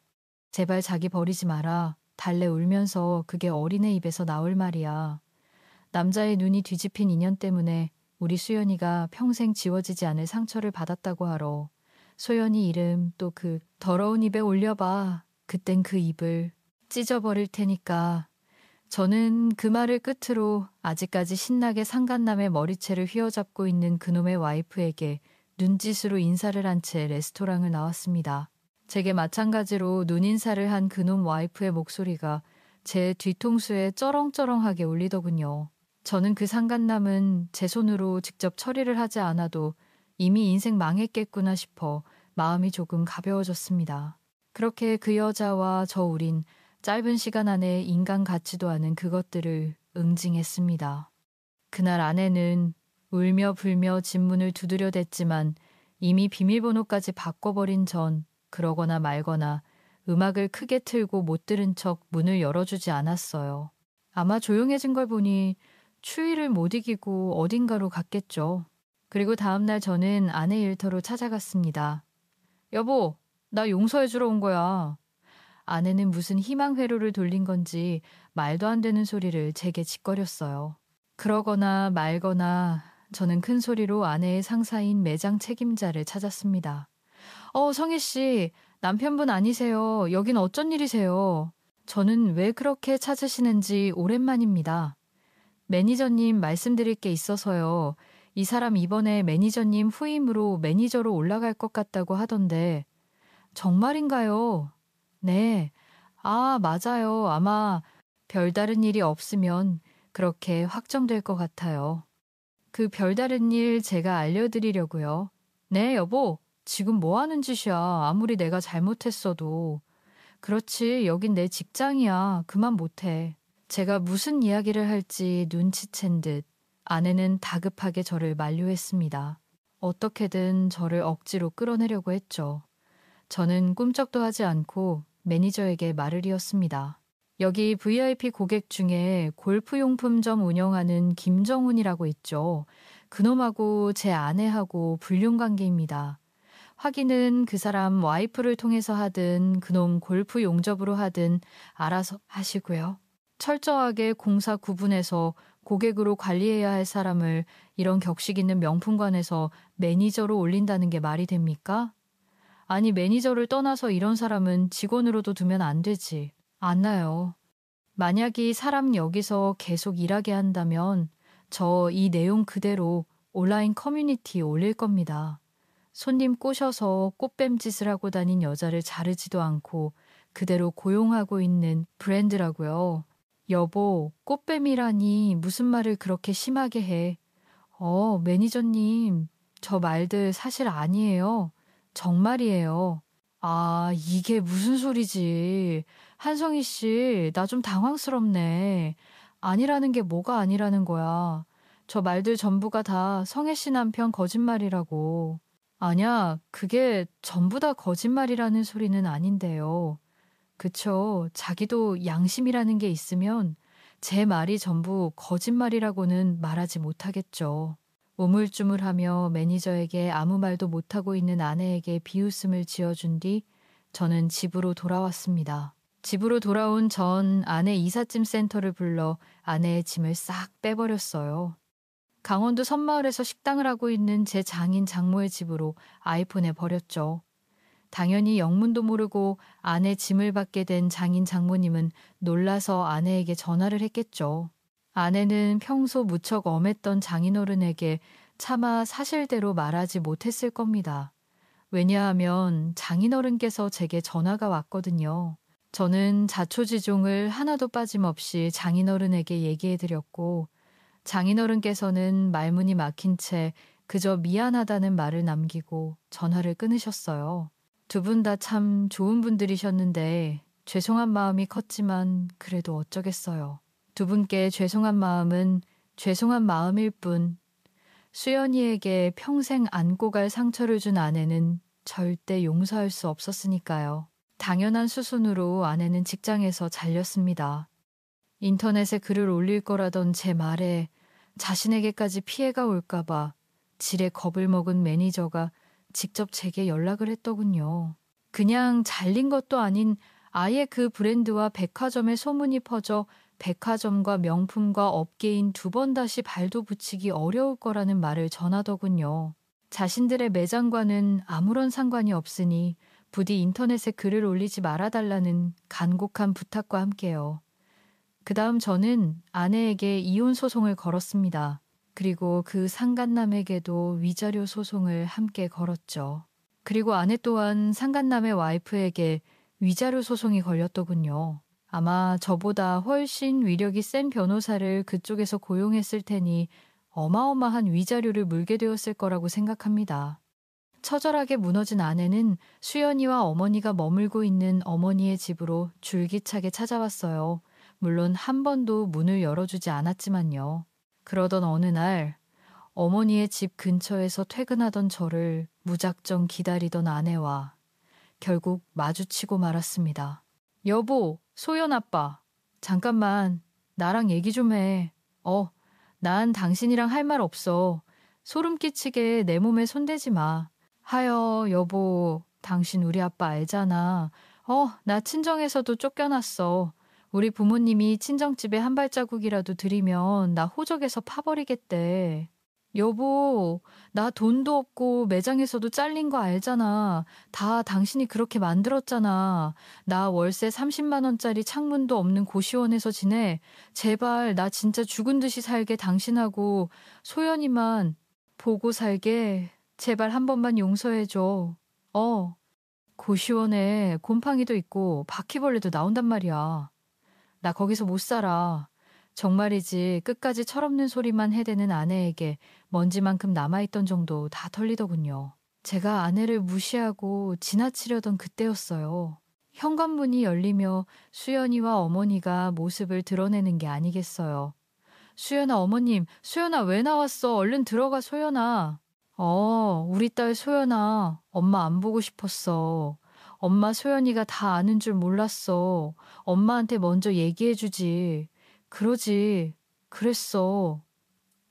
제발 자기 버리지 마라. 달래 울면서 그게 어린애 입에서 나올 말이야. 남자의 눈이 뒤집힌 인연 때문에 우리 수연이가 평생 지워지지 않을 상처를 받았다고 하러. 소연이 이름 또 그 더러운 입에 올려봐. 그땐 그 입을 찢어버릴 테니까. 저는 그 말을 끝으로 아직까지 신나게 상간남의 머리채를 휘어잡고 있는 그놈의 와이프에게 눈짓으로 인사를 한 채 레스토랑을 나왔습니다. 제게 마찬가지로 눈인사를 한 그놈 와이프의 목소리가 제 뒤통수에 쩌렁쩌렁하게 울리더군요. 저는 그 상간남은 제 손으로 직접 처리를 하지 않아도 이미 인생 망했겠구나 싶어 마음이 조금 가벼워졌습니다. 그렇게 그 여자와 저 우린 짧은 시간 안에 인간 같지도 않은 그것들을 응징했습니다. 그날 아내는 울며 불며 집문을 두드려댔지만 이미 비밀번호까지 바꿔버린 전 그러거나 말거나 음악을 크게 틀고 못 들은 척 문을 열어주지 않았어요. 아마 조용해진 걸 보니 추위를 못 이기고 어딘가로 갔겠죠. 그리고 다음날 저는 아내 일터로 찾아갔습니다. 여보, 나 용서해주러 온 거야. 아내는 무슨 희망 회로를 돌린 건지 말도 안 되는 소리를 제게 짓거렸어요. 그러거나 말거나 저는 큰 소리로 아내의 상사인 매장 책임자를 찾았습니다. 성희 씨, 남편분 아니세요? 여긴 어쩐 일이세요? 저는 왜 그렇게 찾으시는지 오랜만입니다. 매니저님 말씀드릴 게 있어서요. 이 사람 이번에 매니저님 후임으로 매니저로 올라갈 것 같다고 하던데 정말인가요? 네. 맞아요. 아마 별다른 일이 없으면 그렇게 확정될 것 같아요. 그 별다른 일 제가 알려드리려고요. 네, 여보. 지금 뭐 하는 짓이야. 아무리 내가 잘못했어도. 그렇지, 여긴 내 직장이야. 그만 못해. 제가 무슨 이야기를 할지 눈치챈 듯 아내는 다급하게 저를 만류했습니다. 어떻게든 저를 억지로 끌어내려고 했죠. 저는 꿈쩍도 하지 않고 매니저에게 말을 이었습니다. 여기 VIP 고객 중에 골프용품점 운영하는 김정훈이라고 있죠. 그놈하고 제 아내하고 불륜관계입니다. 확인은 그 사람 와이프를 통해서 하든 그놈 골프 용접으로 하든 알아서 하시고요. 철저하게 공사 구분해서 고객으로 관리해야 할 사람을 이런 격식 있는 명품관에서 매니저로 올린다는 게 말이 됩니까? 아니, 매니저를 떠나서 이런 사람은 직원으로도 두면 안 되지. 안 나요. 만약 이 사람 여기서 계속 일하게 한다면 저 이 내용 그대로 온라인 커뮤니티에 올릴 겁니다. 손님 꼬셔서 꽃뱀짓을 하고 다닌 여자를 자르지도 않고 그대로 고용하고 있는 브랜드라고요. 여보, 꽃뱀이라니 무슨 말을 그렇게 심하게 해. 매니저님, 저 말들 사실 아니에요. 정말이에요. 아, 이게 무슨 소리지. 한성희 씨, 나 좀 당황스럽네. 아니라는 게 뭐가 아니라는 거야. 저 말들 전부가 다 성혜 씨 남편 거짓말이라고. 아냐, 그게 전부 다 거짓말이라는 소리는 아닌데요. 그쵸. 자기도 양심이라는 게 있으면 제 말이 전부 거짓말이라고는 말하지 못하겠죠. 우물쭈물하며 매니저에게 아무 말도 못하고 있는 아내에게 비웃음을 지어준 뒤 저는 집으로 돌아왔습니다. 집으로 돌아온 전 아내 이삿짐 센터를 불러 아내의 짐을 싹 빼버렸어요. 강원도 섬마을에서 식당을 하고 있는 제 장인 장모의 집으로 아이폰에 버렸죠. 당연히 영문도 모르고 아내 짐을 받게 된 장인 장모님은 놀라서 아내에게 전화를 했겠죠. 아내는 평소 무척 엄했던 장인어른에게 차마 사실대로 말하지 못했을 겁니다. 왜냐하면 장인어른께서 제게 전화가 왔거든요. 저는 자초지종을 하나도 빠짐없이 장인어른에게 얘기해드렸고 장인어른께서는 말문이 막힌 채 그저 미안하다는 말을 남기고 전화를 끊으셨어요. 두 분 다 참 좋은 분들이셨는데 죄송한 마음이 컸지만 그래도 어쩌겠어요. 두 분께 죄송한 마음은 죄송한 마음일 뿐 수연이에게 평생 안고 갈 상처를 준 아내는 절대 용서할 수 없었으니까요. 당연한 수순으로 아내는 직장에서 잘렸습니다. 인터넷에 글을 올릴 거라던 제 말에 자신에게까지 피해가 올까봐 지레 겁을 먹은 매니저가 직접 제게 연락을 했더군요. 그냥 잘린 것도 아닌 아예 그 브랜드와 백화점의 소문이 퍼져 백화점과 명품과 업계인 두 번 다시 발도 붙이기 어려울 거라는 말을 전하더군요. 자신들의 매장과는 아무런 상관이 없으니 부디 인터넷에 글을 올리지 말아달라는 간곡한 부탁과 함께요. 그 다음 저는 아내에게 이혼 소송을 걸었습니다. 그리고 그 상간남에게도 위자료 소송을 함께 걸었죠. 그리고 아내 또한 상간남의 와이프에게 위자료 소송이 걸렸더군요. 아마 저보다 훨씬 위력이 센 변호사를 그쪽에서 고용했을 테니 어마어마한 위자료를 물게 되었을 거라고 생각합니다. 처절하게 무너진 아내는 수연이와 어머니가 머물고 있는 어머니의 집으로 줄기차게 찾아왔어요. 물론 한 번도 문을 열어주지 않았지만요. 그러던 어느 날 어머니의 집 근처에서 퇴근하던 저를 무작정 기다리던 아내와 결국 마주치고 말았습니다. 여보, 소연 아빠, 잠깐만 나랑 얘기 좀 해. 난 당신이랑 할 말 없어. 소름 끼치게 내 몸에 손대지 마. 하여 여보, 당신 우리 아빠 알잖아. 나 친정에서도 쫓겨났어. 우리 부모님이 친정집에 한 발자국이라도 들이면 나 호적에서 파버리겠대. 여보, 나 돈도 없고 매장에서도 잘린 거 알잖아. 다 당신이 그렇게 만들었잖아. 나 월세 30만 원짜리 창문도 없는 고시원에서 지내. 제발 나 진짜 죽은 듯이 살게 당신하고 소연이만 보고 살게. 제발 한 번만 용서해줘. 고시원에 곰팡이도 있고 바퀴벌레도 나온단 말이야. 나 거기서 못 살아. 정말이지 끝까지 철없는 소리만 해대는 아내에게 먼지만큼 남아있던 정도 다 털리더군요. 제가 아내를 무시하고 지나치려던 그때였어요. 현관문이 열리며 수연이와 어머니가 모습을 드러내는 게 아니겠어요. 수연아, 어머님, 수연아 왜 나왔어? 얼른 들어가, 소연아. 우리 딸 소연아, 엄마 안 보고 싶었어. 엄마 소연이가 다 아는 줄 몰랐어. 엄마한테 먼저 얘기해주지. 그러지. 그랬어.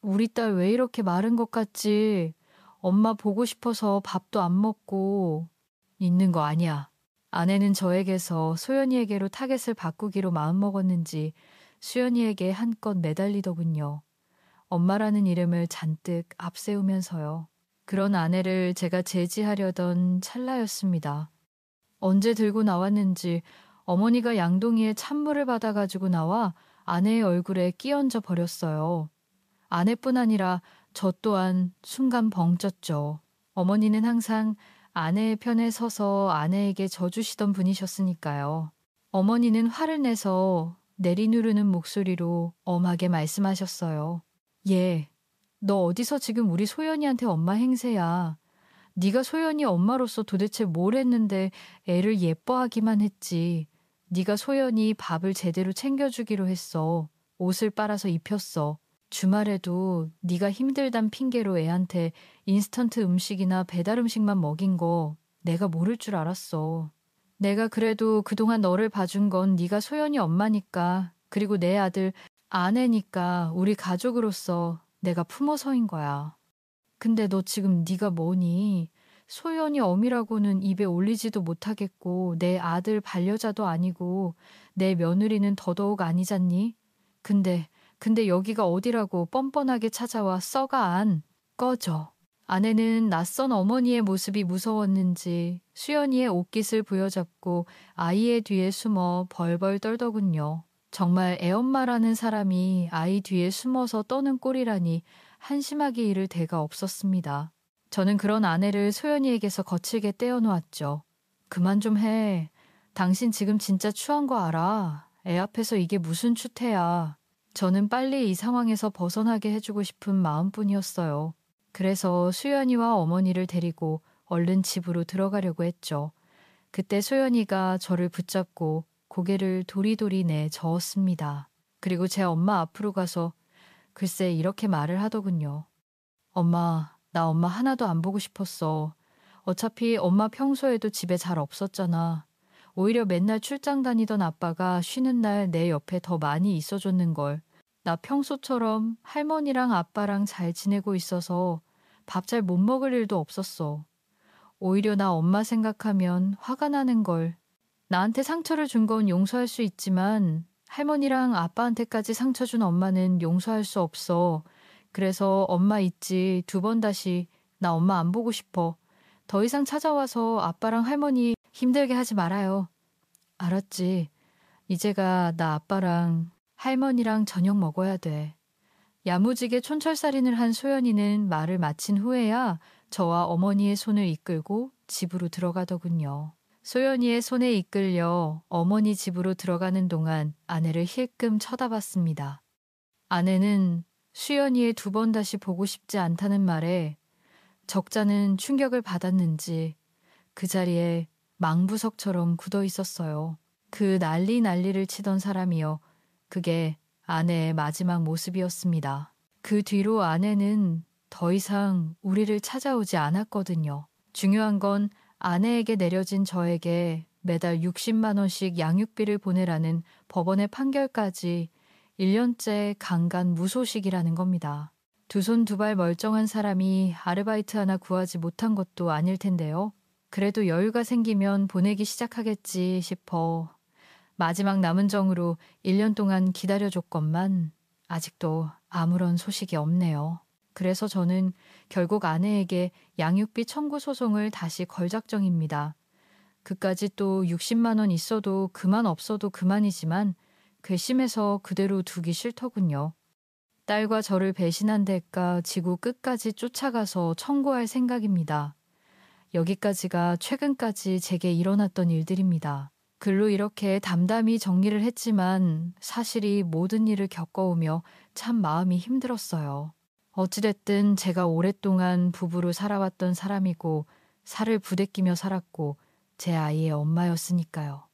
우리 딸 왜 이렇게 마른 것 같지? 엄마 보고 싶어서 밥도 안 먹고. 있는 거 아니야. 아내는 저에게서 소연이에게로 타겟을 바꾸기로 마음먹었는지 수연이에게 한껏 매달리더군요. 엄마라는 이름을 잔뜩 앞세우면서요. 그런 아내를 제가 제지하려던 찰나였습니다. 언제 들고 나왔는지 어머니가 양동이에 찬물을 받아가지고 나와 아내의 얼굴에 끼얹어 버렸어요. 아내뿐 아니라 저 또한 순간 벙쪘죠. 어머니는 항상 아내의 편에 서서 아내에게 져주시던 분이셨으니까요. 어머니는 화를 내서 내리누르는 목소리로 엄하게 말씀하셨어요. 얘, 너 어디서 지금 우리 소연이한테 엄마 행세야. 네가 소연이 엄마로서 도대체 뭘 했는데 애를 예뻐하기만 했지. 네가 소연이 밥을 제대로 챙겨주기로 했어. 옷을 빨아서 입혔어. 주말에도 네가 힘들단 핑계로 애한테 인스턴트 음식이나 배달 음식만 먹인 거 내가 모를 줄 알았어. 내가 그래도 그동안 너를 봐준 건 네가 소연이 엄마니까, 그리고 내 아들 아내니까 우리 가족으로서 내가 품어서인 거야. 근데 너 지금 네가 뭐니? 소연이 어미라고는 입에 올리지도 못하겠고 내 아들 반려자도 아니고 내 며느리는 더더욱 아니잖니? 근데 여기가 어디라고 뻔뻔하게 찾아와 썩아 안. 꺼져. 아내는 낯선 어머니의 모습이 무서웠는지 수연이의 옷깃을 부여잡고 아이의 뒤에 숨어 벌벌 떨더군요. 정말 애엄마라는 사람이 아이 뒤에 숨어서 떠는 꼴이라니 한심하게 이를 데가 없었습니다. 저는 그런 아내를 소연이에게서 거칠게 떼어놓았죠. 그만 좀 해. 당신 지금 진짜 추한 거 알아. 애 앞에서 이게 무슨 추태야. 저는 빨리 이 상황에서 벗어나게 해주고 싶은 마음뿐이었어요. 그래서 수연이와 어머니를 데리고 얼른 집으로 들어가려고 했죠. 그때 소연이가 저를 붙잡고 고개를 도리도리 내 저었습니다. 그리고 제 엄마 앞으로 가서 글쎄 이렇게 말을 하더군요. 엄마, 나 엄마 하나도 안 보고 싶었어. 어차피 엄마 평소에도 집에 잘 없었잖아. 오히려 맨날 출장 다니던 아빠가 쉬는 날 내 옆에 더 많이 있어줬는걸. 나 평소처럼 할머니랑 아빠랑 잘 지내고 있어서 밥 잘 못 먹을 일도 없었어. 오히려 나 엄마 생각하면 화가 나는 걸. 나한테 상처를 준 건 용서할 수 있지만 할머니랑 아빠한테까지 상처 준 엄마는 용서할 수 없어. 그래서 엄마 있지 2번 다시 나 엄마 안 보고 싶어. 더 이상 찾아와서 아빠랑 할머니 힘들게 하지 말아요. 알았지. 이제가 나 아빠랑 할머니랑 저녁 먹어야 돼. 야무지게 촌철살인을 한 소연이는 말을 마친 후에야 저와 어머니의 손을 이끌고 집으로 들어가더군요. 소연이의 손에 이끌려 어머니 집으로 들어가는 동안 아내를 힐끔 쳐다봤습니다. 아내는 수연이의 2번 다시 보고 싶지 않다는 말에 적잖은 충격을 받았는지 그 자리에 망부석처럼 굳어 있었어요. 그 난리를 치던 사람이요. 그게 아내의 마지막 모습이었습니다. 그 뒤로 아내는 더 이상 우리를 찾아오지 않았거든요. 중요한 건 아내에게 내려진 저에게 매달 60만 원씩 양육비를 보내라는 법원의 판결까지 1년째 강간 무소식이라는 겁니다. 2손 2발 멀쩡한 사람이 아르바이트 하나 구하지 못한 것도 아닐 텐데요. 그래도 여유가 생기면 보내기 시작하겠지 싶어 마지막 남은 정으로 1년 동안 기다려줬건만 아직도 아무런 소식이 없네요. 그래서 저는 결국 아내에게 양육비 청구 소송을 다시 걸 작정입니다. 그까지 또 60만 원 있어도 그만 없어도 그만이지만 괘씸해서 그대로 두기 싫더군요. 딸과 저를 배신한 대가 지구 끝까지 쫓아가서 청구할 생각입니다. 여기까지가 최근까지 제게 일어났던 일들입니다. 글로 이렇게 담담히 정리를 했지만 사실이 모든 일을 겪어오며 참 마음이 힘들었어요. 어찌됐든 제가 오랫동안 부부로 살아왔던 사람이고 살을 부대끼며 살았고 제 아이의 엄마였으니까요.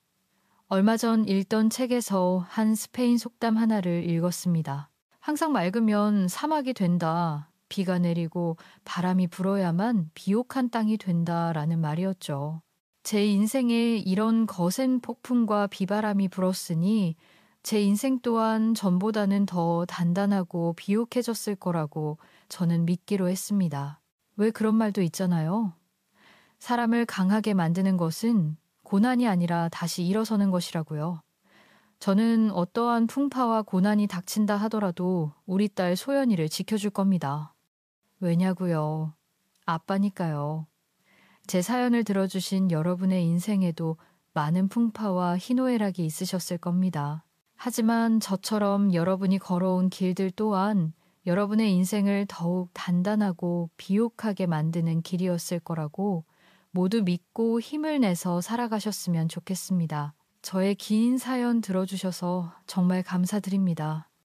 얼마 전 읽던 책에서 한 스페인 속담 하나를 읽었습니다. 항상 맑으면 사막이 된다. 비가 내리고 바람이 불어야만 비옥한 땅이 된다라는 말이었죠. 제 인생에 이런 거센 폭풍과 비바람이 불었으니 제 인생 또한 전보다는 더 단단하고 비옥해졌을 거라고 저는 믿기로 했습니다. 왜 그런 말도 있잖아요. 사람을 강하게 만드는 것은 고난이 아니라 다시 일어서는 것이라고요. 저는 어떠한 풍파와 고난이 닥친다 하더라도 우리 딸 소연이를 지켜줄 겁니다. 왜냐고요? 아빠니까요. 제 사연을 들어주신 여러분의 인생에도 많은 풍파와 희노애락이 있으셨을 겁니다. 하지만 저처럼 여러분이 걸어온 길들 또한 여러분의 인생을 더욱 단단하고 비옥하게 만드는 길이었을 거라고 모두 믿고 힘을 내서 살아가셨으면 좋겠습니다. 저의 긴 사연 들어주셔서 정말 감사드립니다.